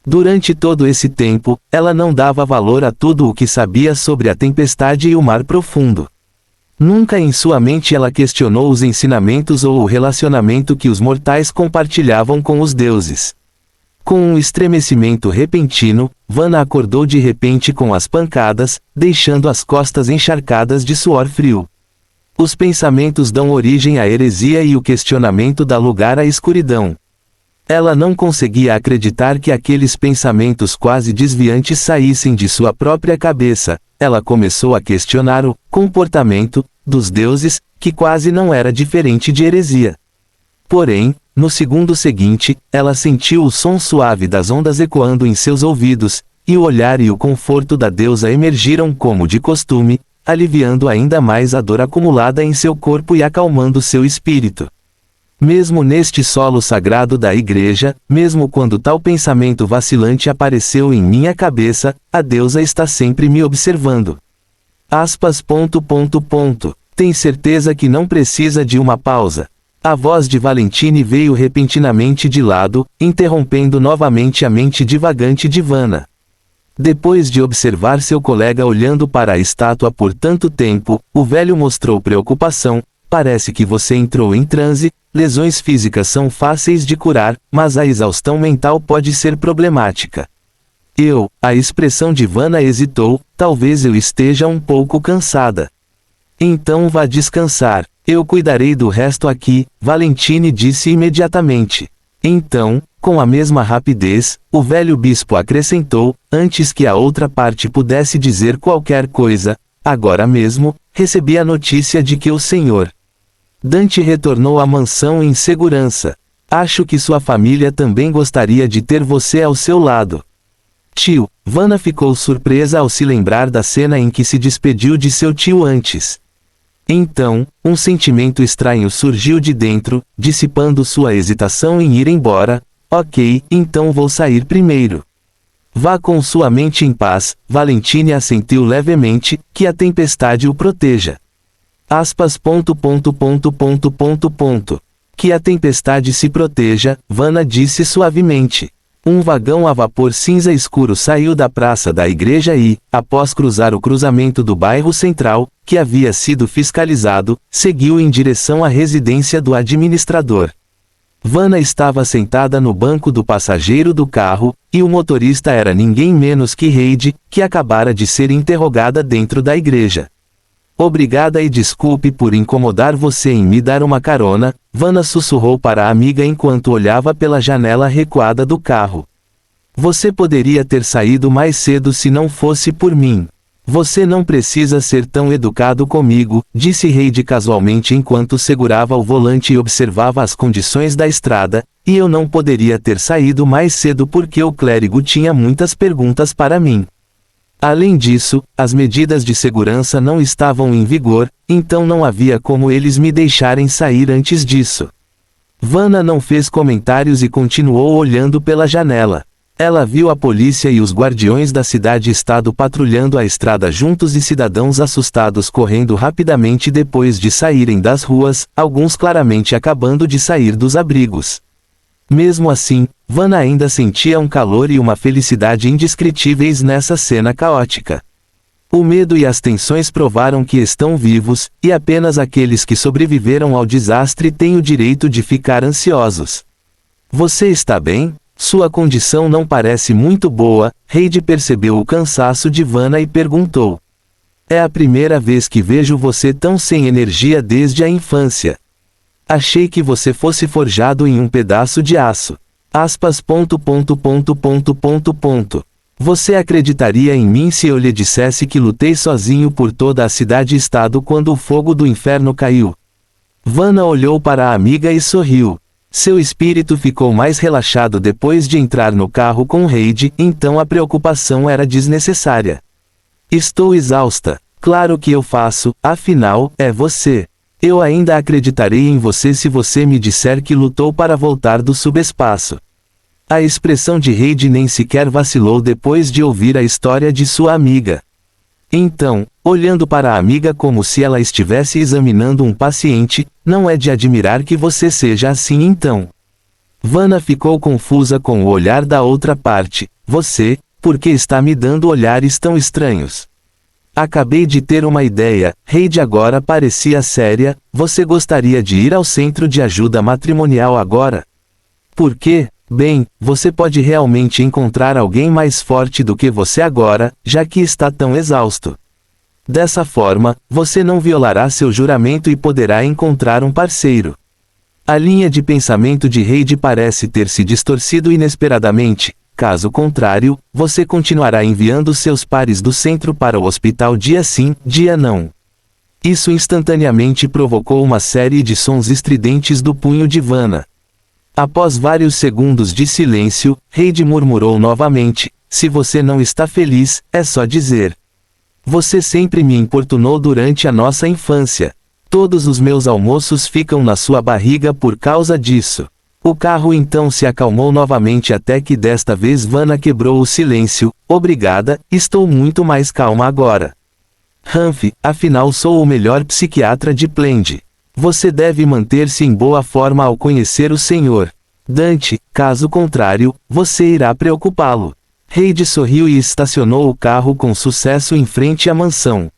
Durante todo esse tempo, ela não dava valor a tudo o que sabia sobre a tempestade e o mar profundo. Nunca em sua mente ela questionou os ensinamentos ou o relacionamento que os mortais compartilhavam com os deuses. Com um estremecimento repentino, Vanna acordou de repente com as pancadas, deixando as costas encharcadas de suor frio. Os pensamentos dão origem à heresia e o questionamento dá lugar à escuridão. Ela não conseguia acreditar que aqueles pensamentos quase desviantes saíssem de sua própria cabeça. Ela começou a questionar o comportamento dos deuses, que quase não era diferente de heresia. Porém, no segundo seguinte, ela sentiu o som suave das ondas ecoando em seus ouvidos, e o olhar e o conforto da deusa emergiram como de costume, aliviando ainda mais a dor acumulada em seu corpo e acalmando seu espírito. Mesmo neste solo sagrado da igreja, mesmo quando tal pensamento vacilante apareceu em minha cabeça, a deusa está sempre me observando. Aspas. Tem certeza que não precisa de uma pausa. A voz de Valentine veio repentinamente de lado, interrompendo novamente a mente divagante de Vanna. Depois de observar seu colega olhando para a estátua por tanto tempo, o velho mostrou preocupação. Parece que você entrou em transe. Lesões físicas são fáceis de curar, mas a exaustão mental pode ser problemática. A expressão de Vanna hesitou, talvez eu esteja um pouco cansada. Então vá descansar, eu cuidarei do resto aqui, Valentine disse imediatamente. Então, com a mesma rapidez, o velho bispo acrescentou, antes que a outra parte pudesse dizer qualquer coisa, agora mesmo, recebi a notícia de que o Senhor Dante retornou à mansão em segurança. Acho que sua família também gostaria de ter você ao seu lado. Tio, Vanna ficou surpresa ao se lembrar da cena em que se despediu de seu tio antes. Então, um sentimento estranho surgiu de dentro, dissipando sua hesitação em ir embora. Ok, então vou sair primeiro. Vá com sua mente em paz, Valentine assentiu levemente, que a tempestade o proteja. Aspas. Que a tempestade se proteja, Vanna disse suavemente. Um vagão a vapor cinza escuro saiu da praça da igreja e, após cruzar o cruzamento do bairro central, que havia sido fiscalizado, seguiu em direção à residência do administrador. Vanna estava sentada no banco do passageiro do carro, e o motorista era ninguém menos que Heidi, que acabara de ser interrogada dentro da igreja. Obrigada e desculpe por incomodar você em me dar uma carona, Vanna sussurrou para a amiga enquanto olhava pela janela recuada do carro. Você poderia ter saído mais cedo se não fosse por mim. Você não precisa ser tão educado comigo, disse Heidi casualmente enquanto segurava o volante e observava as condições da estrada, e eu não poderia ter saído mais cedo porque o clérigo tinha muitas perguntas para mim. Além disso, as medidas de segurança não estavam em vigor, então não havia como eles me deixarem sair antes disso. Vanna não fez comentários e continuou olhando pela janela. Ela viu a polícia e os guardiões da cidade-estado patrulhando a estrada juntos e cidadãos assustados correndo rapidamente depois de saírem das ruas, alguns claramente acabando de sair dos abrigos. Mesmo assim, Vanna ainda sentia um calor e uma felicidade indescritíveis nessa cena caótica. O medo e as tensões provaram que estão vivos, e apenas aqueles que sobreviveram ao desastre têm o direito de ficar ansiosos. Você está bem? Sua condição não parece muito boa. Heidi percebeu o cansaço de Vanna e perguntou. É a primeira vez que vejo você tão sem energia desde a infância. Achei que você fosse forjado em um pedaço de aço. Aspas. Você acreditaria em mim se eu lhe dissesse que lutei sozinho por toda a cidade-estado quando o fogo do inferno caiu? Vanna olhou para a amiga e sorriu. Seu espírito ficou mais relaxado depois de entrar no carro com Reid, então a preocupação era desnecessária. Estou exausta. Claro que eu faço, afinal, é você. Eu ainda acreditarei em você se você me disser que lutou para voltar do subespaço. A expressão de Reid nem sequer vacilou depois de ouvir a história de sua amiga. Então, olhando para a amiga como se ela estivesse examinando um paciente, não é de admirar que você seja assim então. Vanna ficou confusa com o olhar da outra parte. Você, por que está me dando olhares tão estranhos? Acabei de ter uma ideia. Reid agora parecia séria. Você gostaria de ir ao centro de ajuda matrimonial agora? Por quê? Bem, você pode realmente encontrar alguém mais forte do que você agora, já que está tão exausto. Dessa forma, você não violará seu juramento e poderá encontrar um parceiro. A linha de pensamento de Reid parece ter se distorcido inesperadamente. Caso contrário, você continuará enviando seus pares do centro para o hospital dia sim, dia não. Isso instantaneamente provocou uma série de sons estridentes do punho de Vanna. Após vários segundos de silêncio, Reid murmurou novamente, se você não está feliz, é só dizer. Você sempre me importunou durante a nossa infância. Todos os meus almoços ficam na sua barriga por causa disso. O carro então se acalmou novamente até que desta vez Vanna quebrou o silêncio. Obrigada, estou muito mais calma agora. Humph, afinal sou o melhor psiquiatra de Plend. Você deve manter-se em boa forma ao conhecer o Senhor. Dante, caso contrário, você irá preocupá-lo. Reid sorriu e estacionou o carro com sucesso em frente à mansão.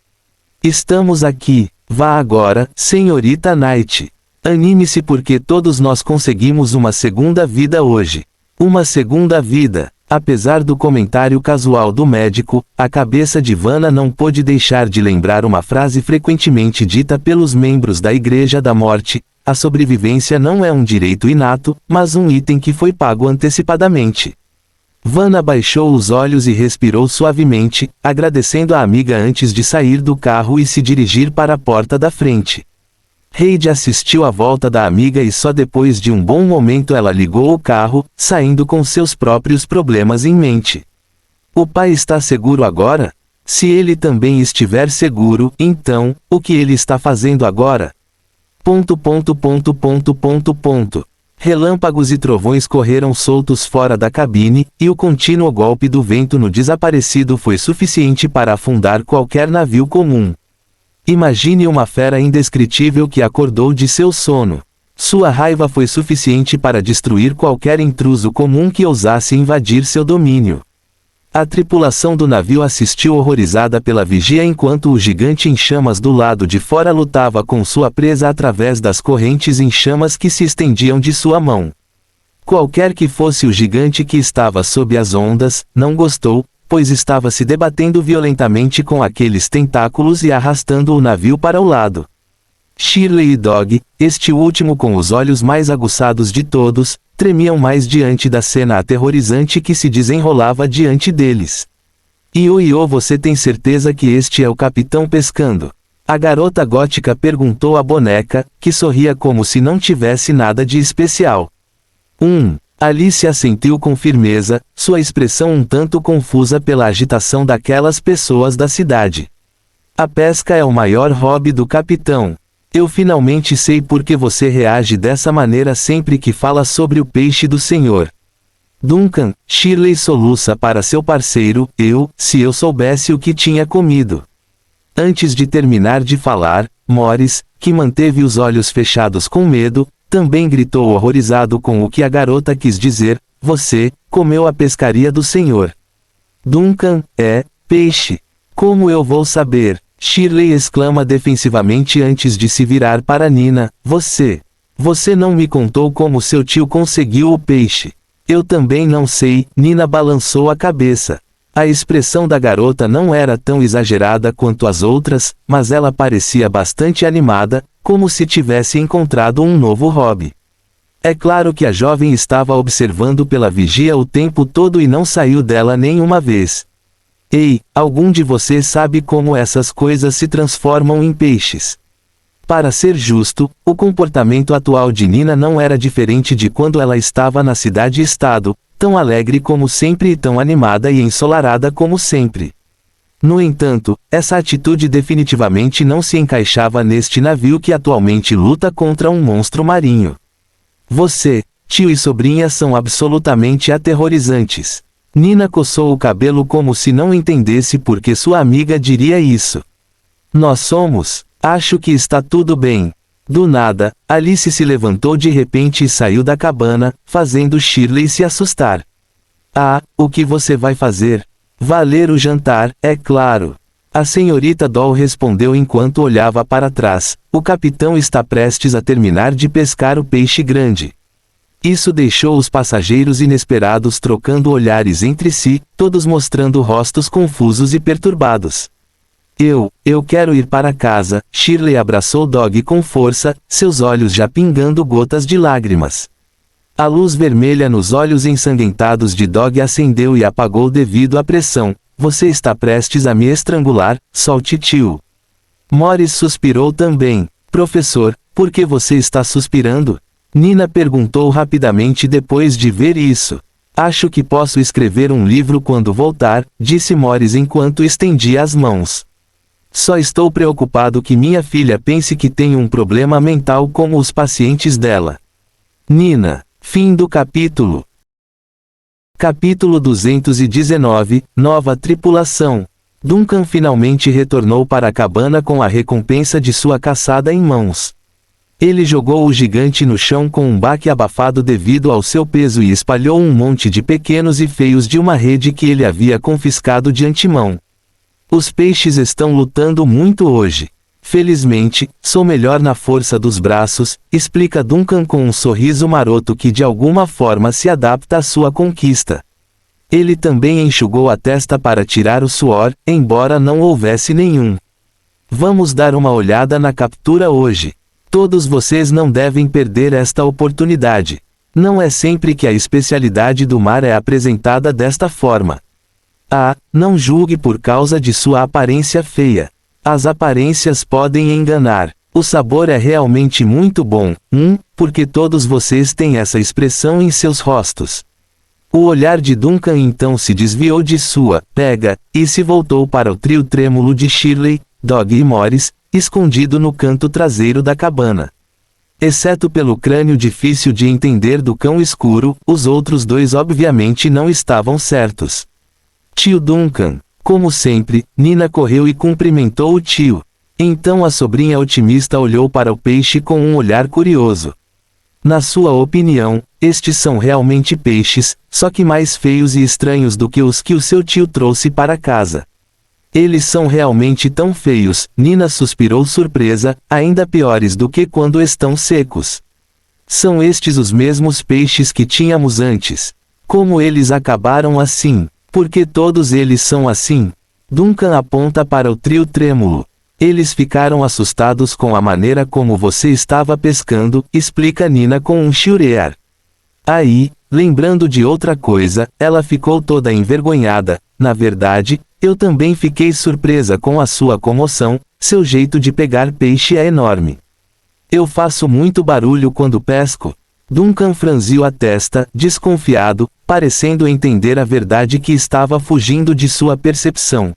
Estamos aqui. Vá agora, senhorita Knight. Anime-se porque todos nós conseguimos uma segunda vida hoje. Uma segunda vida. Apesar do comentário casual do médico, a cabeça de Vanna não pôde deixar de lembrar uma frase frequentemente dita pelos membros da Igreja da Morte: a sobrevivência não é um direito inato, mas um item que foi pago antecipadamente. Vanna baixou os olhos e respirou suavemente, agradecendo a amiga antes de sair do carro e se dirigir para a porta da frente. Reid assistiu à volta da amiga e só depois de um bom momento ela ligou o carro, saindo com seus próprios problemas em mente. O pai está seguro agora? Se ele também estiver seguro, então, o que ele está fazendo agora? ... Relâmpagos e trovões correram soltos fora da cabine, e o contínuo golpe do vento no desaparecido foi suficiente para afundar qualquer navio comum. Imagine uma fera indescritível que acordou de seu sono. Sua raiva foi suficiente para destruir qualquer intruso comum que ousasse invadir seu domínio. A tripulação do navio assistiu horrorizada pela vigia enquanto o gigante em chamas do lado de fora lutava com sua presa através das correntes em chamas que se estendiam de sua mão. Qualquer que fosse o gigante que estava sob as ondas, não gostou, pois estava se debatendo violentamente com aqueles tentáculos e arrastando o navio para o lado. Shirley e Dog, este último com os olhos mais aguçados de todos, tremiam mais diante da cena aterrorizante que se desenrolava diante deles. Io, você tem certeza que este é o capitão pescando? A garota gótica perguntou à boneca, que sorria como se não tivesse nada de especial. Alice assentiu com firmeza, sua expressão um tanto confusa pela agitação daquelas pessoas da cidade. A pesca é o maior hobby do capitão. Eu finalmente sei por que você reage dessa maneira sempre que fala sobre o peixe do Senhor. Duncan, Shirley soluça para seu parceiro, se eu soubesse o que tinha comido. Antes de terminar de falar, Morris, que manteve os olhos fechados com medo, também gritou horrorizado com o que a garota quis dizer: você comeu a pescaria do Senhor. Duncan, peixe. Como eu vou saber? Shirley exclama defensivamente antes de se virar para Nina: você não me contou como seu tio conseguiu o peixe. Eu também não sei. Nina balançou a cabeça. A expressão da garota não era tão exagerada quanto as outras, mas ela parecia bastante animada, como se tivesse encontrado um novo hobby. É claro que a jovem estava observando pela vigia o tempo todo e não saiu dela nenhuma vez. Ei, algum de vocês sabe como essas coisas se transformam em peixes? Para ser justo, o comportamento atual de Nina não era diferente de quando ela estava na cidade-estado, tão alegre como sempre e tão animada e ensolarada como sempre. No entanto, essa atitude definitivamente não se encaixava neste navio que atualmente luta contra um monstro marinho. Você, tio e sobrinha são absolutamente aterrorizantes. Nina coçou o cabelo como se não entendesse por que sua amiga diria isso. Nós somos. Acho que está tudo bem. Do nada, Alice se levantou de repente e saiu da cabana, fazendo Shirley se assustar. Ah, o que você vai fazer? Vá ler o jantar, é claro. A senhorita Doll respondeu enquanto olhava para trás. O capitão está prestes a terminar de pescar o peixe grande. Isso deixou os passageiros inesperados trocando olhares entre si, todos mostrando rostos confusos e perturbados. Eu quero ir para casa. Shirley abraçou Dog com força, seus olhos já pingando gotas de lágrimas. A luz vermelha nos olhos ensanguentados de Dog acendeu e apagou devido à pressão. Você está prestes a me estrangular, solte tio. Morris suspirou também. Professor, por que você está suspirando? Nina perguntou rapidamente depois de ver isso. Acho que posso escrever um livro quando voltar, disse Morris enquanto estendia as mãos. Só estou preocupado que minha filha pense que tenho um problema mental como os pacientes dela. Nina. Fim do capítulo. Capítulo 219, Nova tripulação. Duncan finalmente retornou para a cabana com a recompensa de sua caçada em mãos. Ele jogou o gigante no chão com um baque abafado devido ao seu peso e espalhou um monte de pequenos e feios de uma rede que ele havia confiscado de antemão. Os peixes estão lutando muito hoje. Felizmente, sou melhor na força dos braços, explica Duncan com um sorriso maroto que de alguma forma se adapta à sua conquista. Ele também enxugou a testa para tirar o suor, embora não houvesse nenhum. Vamos dar uma olhada na captura hoje. Todos vocês não devem perder esta oportunidade. Não é sempre que a especialidade do mar é apresentada desta forma. Ah, não julgue por causa de sua aparência feia. As aparências podem enganar. O sabor é realmente muito bom, porque todos vocês têm essa expressão em seus rostos. O olhar de Duncan então se desviou de sua pega, e se voltou para o trio trêmulo de Shirley, Dog e Morris, escondido no canto traseiro da cabana. Exceto pelo crânio difícil de entender do cão escuro, os outros dois obviamente não estavam certos. Tio Duncan. Como sempre, Nina correu e cumprimentou o tio. Então a sobrinha otimista olhou para o peixe com um olhar curioso. Na sua opinião, estes são realmente peixes, só que mais feios e estranhos do que os que o seu tio trouxe para casa. Eles são realmente tão feios, Nina suspirou surpresa, ainda piores do que quando estão secos. São estes os mesmos peixes que tínhamos antes. Como eles acabaram assim? Porque todos eles são assim? Duncan aponta para o trio trêmulo. Eles ficaram assustados com a maneira como você estava pescando, explica Nina com um chiurear. Aí, lembrando de outra coisa, ela ficou toda envergonhada. Na verdade, eu também fiquei surpresa com a sua comoção, seu jeito de pegar peixe é enorme. Eu faço muito barulho quando pesco. Duncan franziu a testa, desconfiado, parecendo entender a verdade que estava fugindo de sua percepção.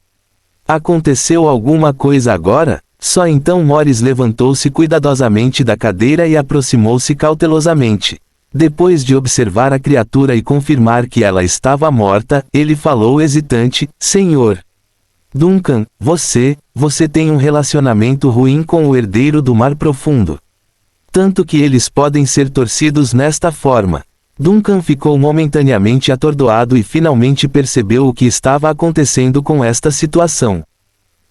Aconteceu alguma coisa agora? Só então Morris levantou-se cuidadosamente da cadeira e aproximou-se cautelosamente. Depois de observar a criatura e confirmar que ela estava morta, ele falou hesitante, Senhor. Duncan, você tem um relacionamento ruim com o herdeiro do Mar Profundo. Tanto que eles podem ser torcidos nesta forma. Duncan ficou momentaneamente atordoado e finalmente percebeu o que estava acontecendo com esta situação.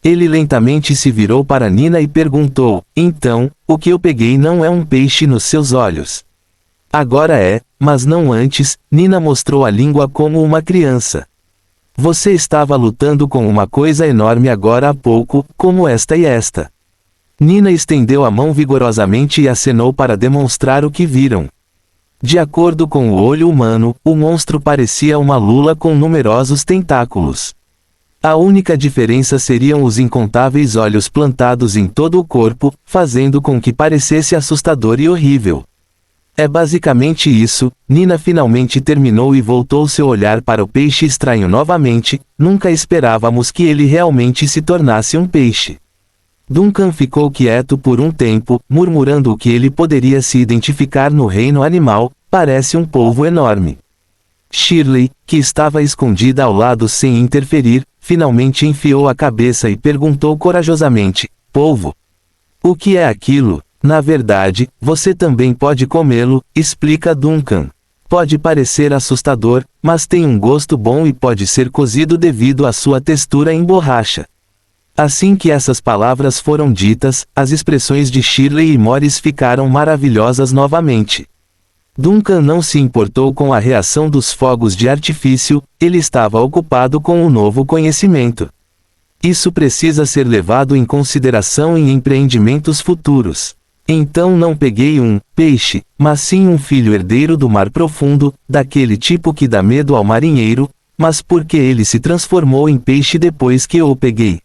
Ele lentamente se virou para Nina e perguntou, então, o que eu peguei não é um peixe nos seus olhos. Agora é, mas não antes, Nina mostrou a língua como uma criança. Você estava lutando com uma coisa enorme agora há pouco, como esta e esta. Nina estendeu a mão vigorosamente e acenou para demonstrar o que viram. De acordo com o olho humano, o monstro parecia uma lula com numerosos tentáculos. A única diferença seriam os incontáveis olhos plantados em todo o corpo, fazendo com que parecesse assustador e horrível. É basicamente isso. Nina finalmente terminou e voltou seu olhar para o peixe estranho novamente. Nunca esperávamos que ele realmente se tornasse um peixe. Duncan ficou quieto por um tempo, murmurando o que ele poderia se identificar no reino animal. Parece um polvo enorme. Shirley, que estava escondida ao lado sem interferir, finalmente enfiou a cabeça e perguntou corajosamente: polvo? O que é aquilo? Na verdade, você também pode comê-lo, explica Duncan. Pode parecer assustador, mas tem um gosto bom e pode ser cozido devido à sua textura em borracha. Assim que essas palavras foram ditas, as expressões de Shirley e Morris ficaram maravilhosas novamente. Duncan não se importou com a reação dos fogos de artifício, ele estava ocupado com o novo conhecimento. Isso precisa ser levado em consideração em empreendimentos futuros. Então não peguei um peixe, mas sim um filho herdeiro do mar profundo, daquele tipo que dá medo ao marinheiro, mas porque ele se transformou em peixe depois que eu o peguei.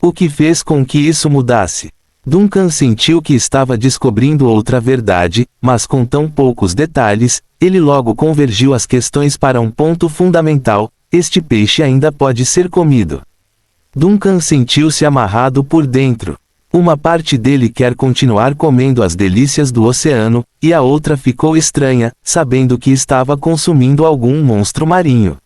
O que fez com que isso mudasse? Duncan sentiu que estava descobrindo outra verdade, mas com tão poucos detalhes, ele logo convergiu as questões para um ponto fundamental: este peixe ainda pode ser comido. Duncan sentiu-se amarrado por dentro. Uma parte dele quer continuar comendo as delícias do oceano, e a outra ficou estranha, sabendo que estava consumindo algum monstro marinho.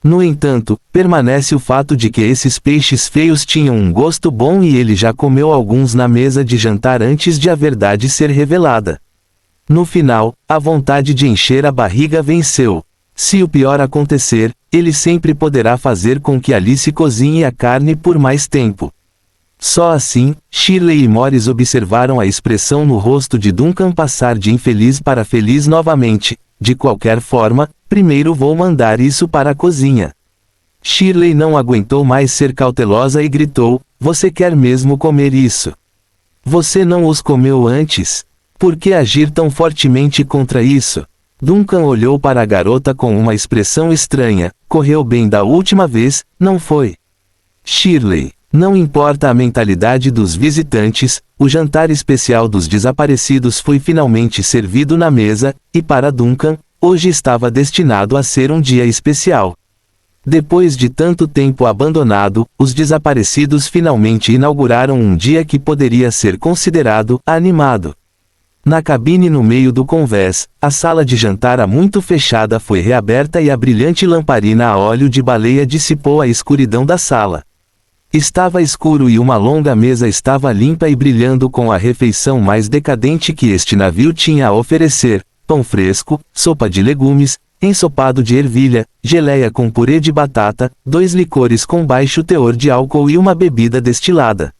No entanto, permanece o fato de que esses peixes feios tinham um gosto bom e ele já comeu alguns na mesa de jantar antes de a verdade ser revelada. No final, a vontade de encher a barriga venceu. Se o pior acontecer, ele sempre poderá fazer com que Alice cozinhe a carne por mais tempo. Só assim, Shirley e Morris observaram a expressão no rosto de Duncan passar de infeliz para feliz novamente. De qualquer forma, primeiro vou mandar isso para a cozinha. Shirley não aguentou mais ser cautelosa e gritou: você quer mesmo comer isso? Você não os comeu antes? Por que agir tão fortemente contra isso? Duncan olhou para a garota com uma expressão estranha. Correu bem da última vez, não foi? Shirley. Não importa a mentalidade dos visitantes, o jantar especial dos desaparecidos foi finalmente servido na mesa, e para Duncan, hoje estava destinado a ser um dia especial. Depois de tanto tempo abandonado, os desaparecidos finalmente inauguraram um dia que poderia ser considerado animado. Na cabine no meio do convés, a sala de jantar há muito fechada foi reaberta e a brilhante lamparina a óleo de baleia dissipou a escuridão da sala. Estava escuro e uma longa mesa estava limpa e brilhando com a refeição mais decadente que este navio tinha a oferecer: pão fresco, sopa de legumes, ensopado de ervilha, geleia com purê de batata, 2 licores com baixo teor de álcool e uma bebida destilada.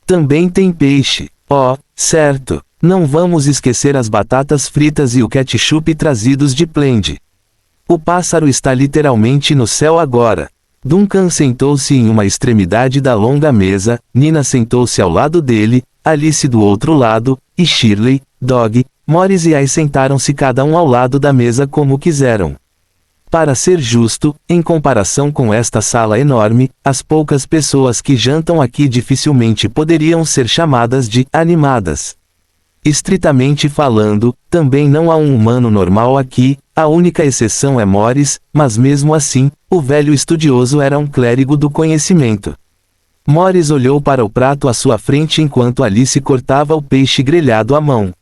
Também tem peixe. Oh, certo. Não vamos esquecer as batatas fritas e o ketchup trazidos de Plende. O pássaro está literalmente no céu agora. Duncan sentou-se em uma extremidade da longa mesa, Nina sentou-se ao lado dele, Alice do outro lado, e Shirley, Dog, Morris e Ai sentaram-se cada um ao lado da mesa como quiseram. Para ser justo, em comparação com esta sala enorme, as poucas pessoas que jantam aqui dificilmente poderiam ser chamadas de animadas. Estritamente falando, também não há um humano normal aqui, a única exceção é Morris, mas mesmo assim, o velho estudioso era um clérigo do conhecimento. Morris olhou para o prato à sua frente enquanto Alice cortava o peixe grelhado à mão.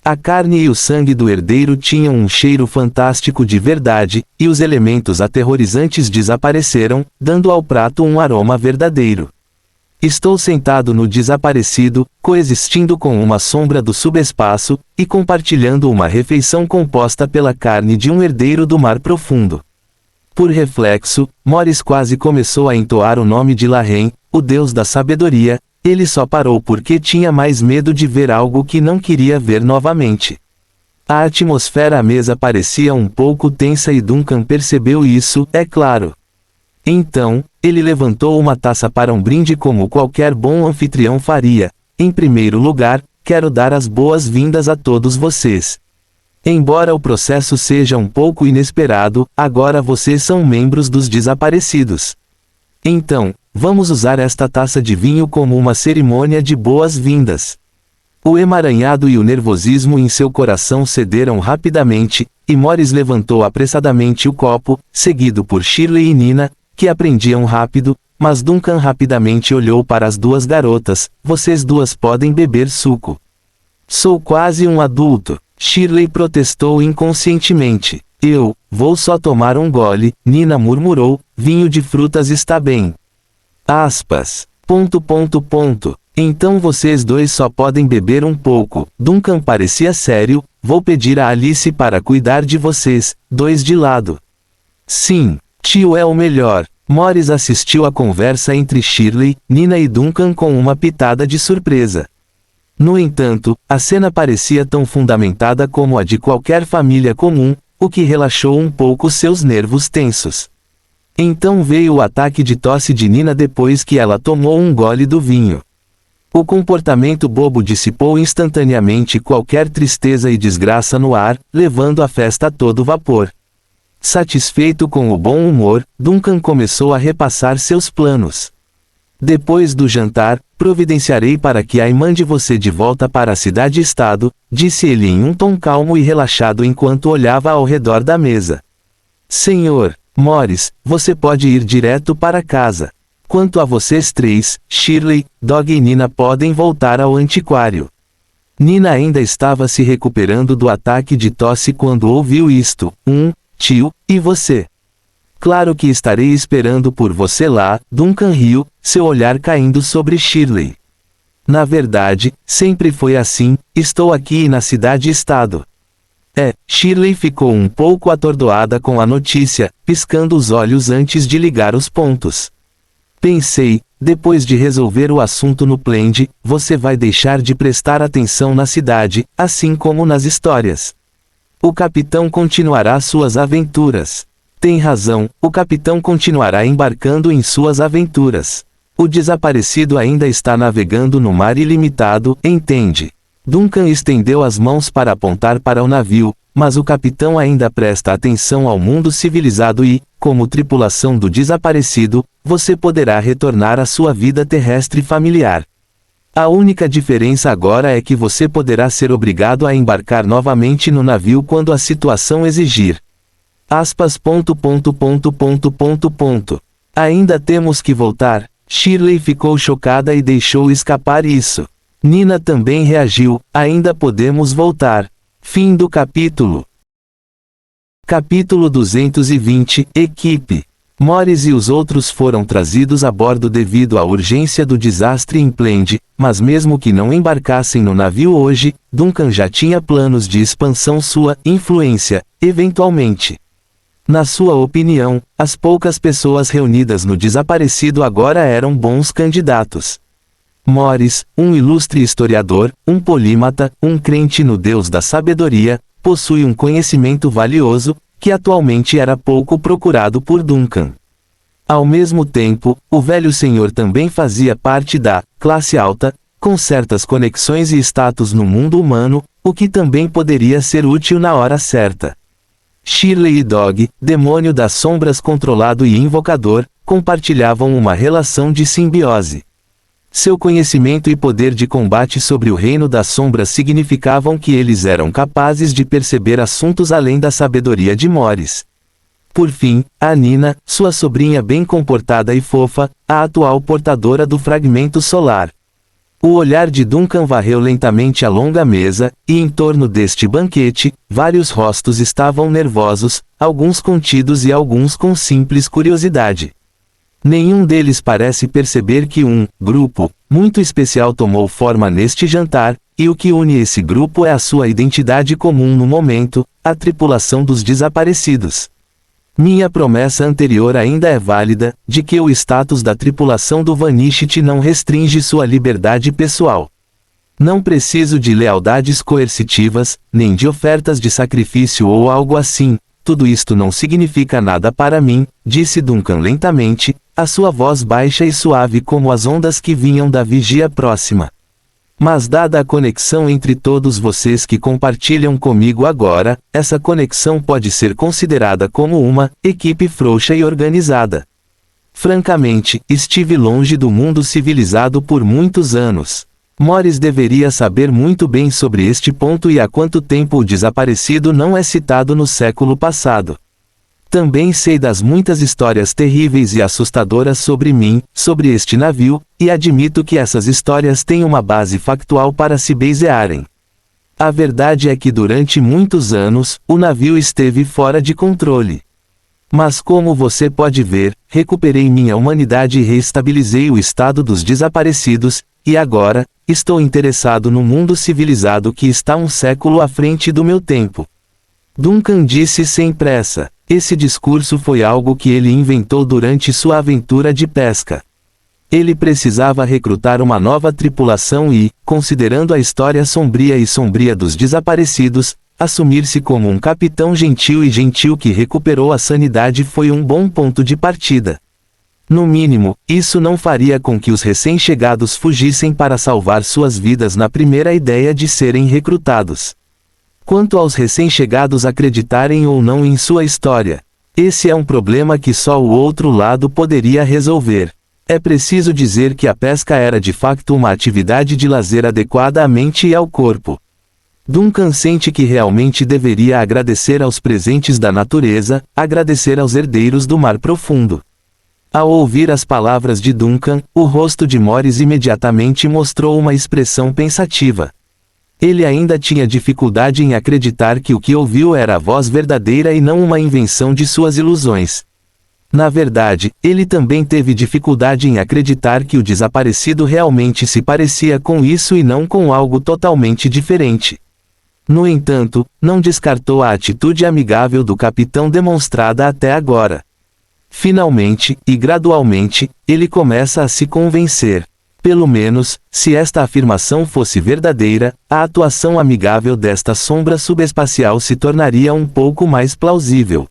A carne e o sangue do herdeiro tinham um cheiro fantástico de verdade, e os elementos aterrorizantes desapareceram, dando ao prato um aroma verdadeiro. Estou sentado no desaparecido, coexistindo com uma sombra do subespaço, e compartilhando uma refeição composta pela carne de um herdeiro do mar profundo. Por reflexo, Morris quase começou a entoar o nome de Lahren, o deus da sabedoria. Ele só parou porque tinha mais medo de ver algo que não queria ver novamente. A atmosfera à mesa parecia um pouco tensa e Duncan percebeu isso, é claro. Então, ele levantou uma taça para um brinde como qualquer bom anfitrião faria. Em primeiro lugar, quero dar as boas-vindas a todos vocês. Embora o processo seja um pouco inesperado, agora vocês são membros dos desaparecidos. Então, vamos usar esta taça de vinho como uma cerimônia de boas-vindas. O emaranhado e o nervosismo em seu coração cederam rapidamente, e Morris levantou apressadamente o copo, seguido por Shirley e Nina, que aprendiam rápido, mas Duncan rapidamente olhou para as duas garotas. Vocês duas podem beber suco. Sou quase um adulto, Shirley protestou inconscientemente. Eu vou só tomar um gole, Nina murmurou, vinho de frutas está bem. Aspas. ... Então vocês dois só podem beber um pouco. Duncan parecia sério. Vou pedir a Alice para cuidar de vocês, dois de lado. Sim, tio é o melhor. Morris assistiu à conversa entre Shirley, Nina e Duncan com uma pitada de surpresa. No entanto, a cena parecia tão fundamentada como a de qualquer família comum, o que relaxou um pouco seus nervos tensos. Então veio o ataque de tosse de Nina depois que ela tomou um gole do vinho. O comportamento bobo dissipou instantaneamente qualquer tristeza e desgraça no ar, levando a festa a todo vapor. Satisfeito com o bom humor, Duncan começou a repassar seus planos. Depois do jantar, providenciarei para que Ai mande você de volta para a cidade-estado, disse ele em um tom calmo e relaxado enquanto olhava ao redor da mesa. Senhor Morris, você pode ir direto para casa. Quanto a vocês três, Shirley, Dog e Nina podem voltar ao antiquário. Nina ainda estava se recuperando do ataque de tosse quando ouviu isto. Tio, e você? Claro que estarei esperando por você lá, Duncan riu, seu olhar caindo sobre Shirley. Na verdade, sempre foi assim, estou aqui e na cidade-estado. Shirley ficou um pouco atordoada com a notícia, piscando os olhos antes de ligar os pontos. Pensei, depois de resolver o assunto no Plende, você vai deixar de prestar atenção na cidade, assim como nas histórias. O capitão continuará suas aventuras. Tem razão, o capitão continuará embarcando em suas aventuras. O desaparecido ainda está navegando no mar ilimitado, entende? Duncan estendeu as mãos para apontar para o navio, mas o capitão ainda presta atenção ao mundo civilizado e, como tripulação do desaparecido, você poderá retornar à sua vida terrestre familiar. A única diferença agora é que você poderá ser obrigado a embarcar novamente no navio quando a situação exigir. Aspas. Ainda temos que voltar. Shirley ficou chocada e deixou escapar isso. Nina também reagiu. Ainda podemos voltar. Fim do capítulo. Capítulo 220. Equipe. Morris e os outros foram trazidos a bordo devido à urgência do desastre em Plende, mas mesmo que não embarcassem no navio hoje, Duncan já tinha planos de expansão sua influência, eventualmente. Na sua opinião, as poucas pessoas reunidas no desaparecido agora eram bons candidatos. Morris, um ilustre historiador, um polímata, um crente no Deus da sabedoria, possui um conhecimento valioso, que atualmente era pouco procurado por Duncan. Ao mesmo tempo, o velho senhor também fazia parte da classe alta, com certas conexões e status no mundo humano, o que também poderia ser útil na hora certa. Shirley e Dog, demônio das sombras controlado e invocador, compartilhavam uma relação de simbiose. Seu conhecimento e poder de combate sobre o reino das sombras significavam que eles eram capazes de perceber assuntos além da sabedoria de Morris. Por fim, a Nina, sua sobrinha bem comportada e fofa, a atual portadora do fragmento solar. O olhar de Duncan varreu lentamente a longa mesa, e em torno deste banquete, vários rostos estavam nervosos, alguns contidos e alguns com simples curiosidade. Nenhum deles parece perceber que um grupo muito especial tomou forma neste jantar, e o que une esse grupo é a sua identidade comum no momento, a tripulação dos desaparecidos. Minha promessa anterior ainda é válida, de que o status da tripulação do Vanishit não restringe sua liberdade pessoal. Não preciso de lealdades coercitivas, nem de ofertas de sacrifício ou algo assim. Tudo isto não significa nada para mim, disse Duncan lentamente, a sua voz baixa e suave como as ondas que vinham da vigia próxima. Mas dada a conexão entre todos vocês que compartilham comigo agora, essa conexão pode ser considerada como uma equipe frouxa e organizada. Francamente, estive longe do mundo civilizado por muitos anos. Morris deveria saber muito bem sobre este ponto e há quanto tempo o desaparecido não é citado no século passado. Também sei das muitas histórias terríveis e assustadoras sobre mim, sobre este navio, e admito que essas histórias têm uma base factual para se basearem. A verdade é que durante muitos anos, o navio esteve fora de controle. Mas como você pode ver, recuperei minha humanidade e reestabilizei o estado dos desaparecidos, e agora, estou interessado no mundo civilizado que está um século à frente do meu tempo. Duncan disse sem pressa. Esse discurso foi algo que ele inventou durante sua aventura de pesca. Ele precisava recrutar uma nova tripulação e, considerando a história sombria dos desaparecidos, assumir-se como um capitão gentil e gentil que recuperou a sanidade foi um bom ponto de partida. No mínimo, isso não faria com que os recém-chegados fugissem para salvar suas vidas na primeira ideia de serem recrutados. Quanto aos recém-chegados acreditarem ou não em sua história, esse é um problema que só o outro lado poderia resolver. É preciso dizer que a pesca era de facto uma atividade de lazer adequada à mente e ao corpo. Duncan sente que realmente deveria agradecer aos presentes da natureza, agradecer aos herdeiros do mar profundo. Ao ouvir as palavras de Duncan, o rosto de Morris imediatamente mostrou uma expressão pensativa. Ele ainda tinha dificuldade em acreditar que o que ouviu era a voz verdadeira e não uma invenção de suas ilusões. Na verdade, ele também teve dificuldade em acreditar que o desaparecido realmente se parecia com isso e não com algo totalmente diferente. No entanto, não descartou a atitude amigável do capitão demonstrada até agora. Finalmente, e gradualmente, ele começa a se convencer. Pelo menos, se esta afirmação fosse verdadeira, a atuação amigável desta sombra subespacial se tornaria um pouco mais plausível.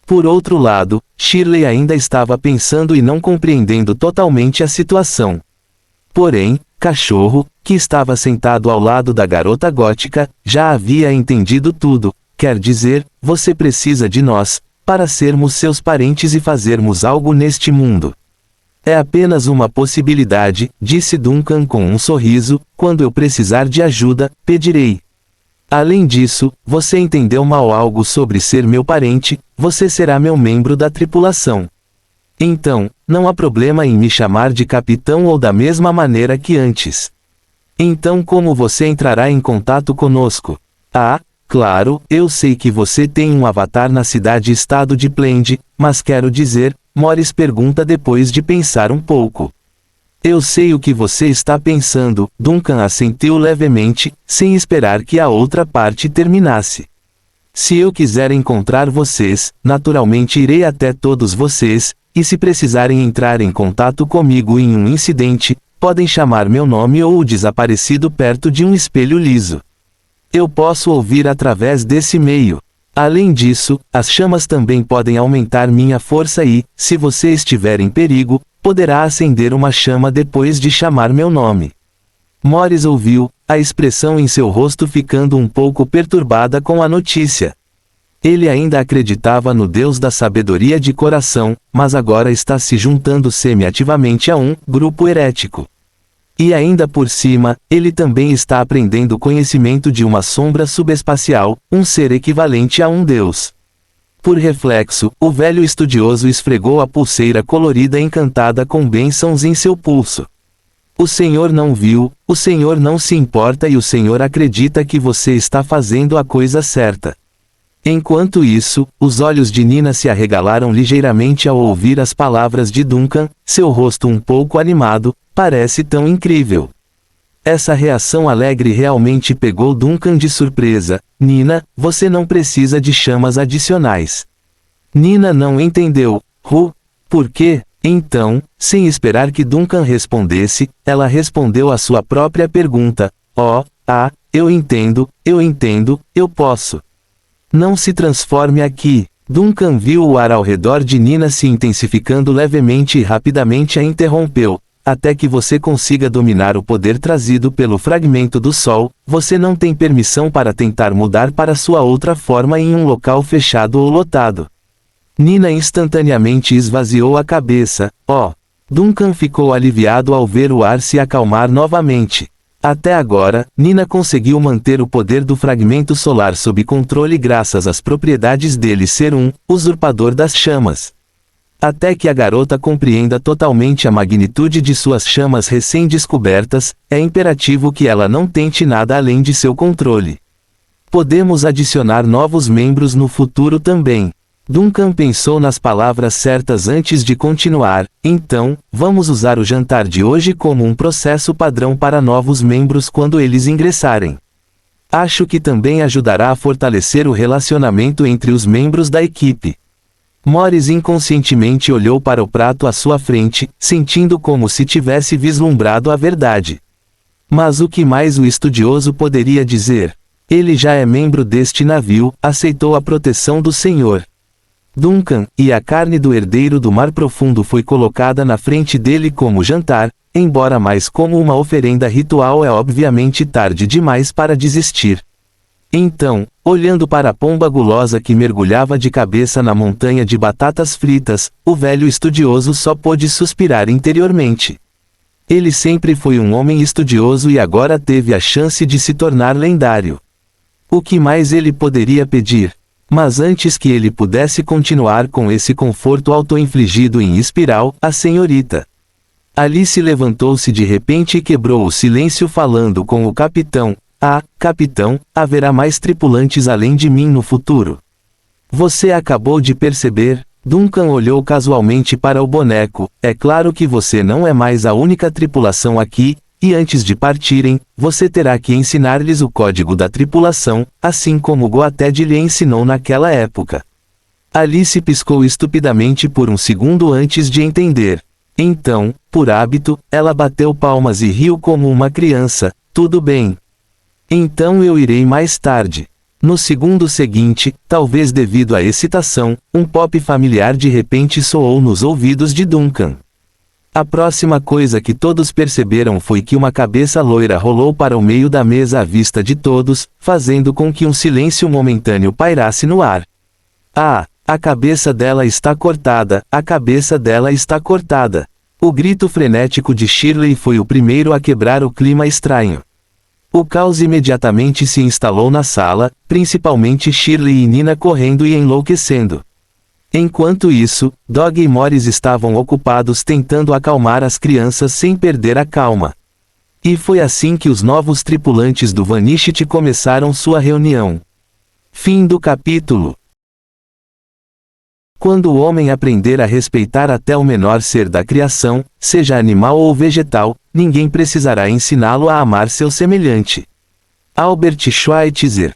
Por outro lado, Shirley ainda estava pensando e não compreendendo totalmente a situação. Porém, Cachorro, que estava sentado ao lado da garota gótica, já havia entendido tudo. Quer dizer, você precisa de nós, para sermos seus parentes e fazermos algo neste mundo. É apenas uma possibilidade, disse Duncan com um sorriso, quando eu precisar de ajuda, pedirei. Além disso, você entendeu mal algo sobre ser meu parente, você será meu membro da tripulação. Então, não há problema em me chamar de capitão ou da mesma maneira que antes. Então como você entrará em contato conosco? Ah, claro, eu sei que você tem um avatar na cidade-estado de Plende, mas quero dizer, Morris pergunta depois de pensar um pouco. Eu sei o que você está pensando, Duncan assentiu levemente, sem esperar que a outra parte terminasse. Se eu quiser encontrar vocês, naturalmente irei até todos vocês, e se precisarem entrar em contato comigo em um incidente, podem chamar meu nome ou o desaparecido perto de um espelho liso. Eu posso ouvir através desse meio. Além disso, as chamas também podem aumentar minha força e, se você estiver em perigo, poderá acender uma chama depois de chamar meu nome. Morris ouviu, a expressão em seu rosto ficando um pouco perturbada com a notícia. Ele ainda acreditava no Deus da sabedoria de coração, mas agora está se juntando semi-ativamente a um grupo herético. E ainda por cima, ele também está aprendendo o conhecimento de uma sombra subespacial, um ser equivalente a um deus. Por reflexo, o velho estudioso esfregou a pulseira colorida encantada com bênçãos em seu pulso. O Senhor não viu, o Senhor não se importa e o Senhor acredita que você está fazendo a coisa certa. Enquanto isso, os olhos de Nina se arregalaram ligeiramente ao ouvir as palavras de Duncan, seu rosto um pouco animado, parece tão incrível. Essa reação alegre realmente pegou Duncan de surpresa. Nina, você não precisa de chamas adicionais. Nina não entendeu. Por quê? Então, sem esperar que Duncan respondesse, ela respondeu à sua própria pergunta. Eu entendo, eu posso. Não se transforme aqui. Duncan viu o ar ao redor de Nina se intensificando levemente e rapidamente a interrompeu. Até que você consiga dominar o poder trazido pelo fragmento do Sol, você não tem permissão para tentar mudar para sua outra forma em um local fechado ou lotado. Nina instantaneamente esvaziou a cabeça. Duncan ficou aliviado ao ver o ar se acalmar novamente. Até agora, Nina conseguiu manter o poder do fragmento solar sob controle graças às propriedades dele ser um usurpador das chamas. Até que a garota compreenda totalmente a magnitude de suas chamas recém-descobertas, é imperativo que ela não tente nada além de seu controle. Podemos adicionar novos membros no futuro também. Duncan pensou nas palavras certas antes de continuar. Então, vamos usar o jantar de hoje como um processo padrão para novos membros quando eles ingressarem. Acho que também ajudará a fortalecer o relacionamento entre os membros da equipe. Morris inconscientemente olhou para o prato à sua frente, sentindo como se tivesse vislumbrado a verdade. Mas o que mais o estudioso poderia dizer? Ele já é membro deste navio, aceitou a proteção do Senhor Duncan, e a carne do herdeiro do Mar Profundo foi colocada na frente dele como jantar, embora mais como uma oferenda ritual. É obviamente tarde demais para desistir. Então, olhando para a pomba gulosa que mergulhava de cabeça na montanha de batatas fritas, o velho estudioso só pôde suspirar interiormente. Ele sempre foi um homem estudioso e agora teve a chance de se tornar lendário. O que mais ele poderia pedir? Mas antes que ele pudesse continuar com esse conforto auto-infligido em espiral, a senhorita Alice levantou-se de repente e quebrou o silêncio falando com o capitão. Capitão, haverá mais tripulantes além de mim no futuro. Você acabou de perceber? Duncan olhou casualmente para o boneco. É claro que você não é mais a única tripulação aqui, e antes de partirem, você terá que ensinar-lhes o código da tripulação, assim como Goated lhe ensinou naquela época. Alice piscou estupidamente por um segundo antes de entender. Então, por hábito, ela bateu palmas e riu como uma criança. Tudo bem. Então eu irei mais tarde. No segundo seguinte, talvez devido à excitação, um pop familiar de repente soou nos ouvidos de Duncan. A próxima coisa que todos perceberam foi que uma cabeça loira rolou para o meio da mesa à vista de todos, fazendo com que um silêncio momentâneo pairasse no ar. A cabeça dela está cortada, a cabeça dela está cortada. O grito frenético de Shirley foi o primeiro a quebrar o clima estranho. O caos imediatamente se instalou na sala, principalmente Shirley e Nina correndo e enlouquecendo. Enquanto isso, Dog e Morris estavam ocupados tentando acalmar as crianças sem perder a calma. E foi assim que os novos tripulantes do Vanishit começaram sua reunião. Fim do capítulo. Quando o homem aprender a respeitar até o menor ser da criação, seja animal ou vegetal, ninguém precisará ensiná-lo a amar seu semelhante. Albert Schweitzer.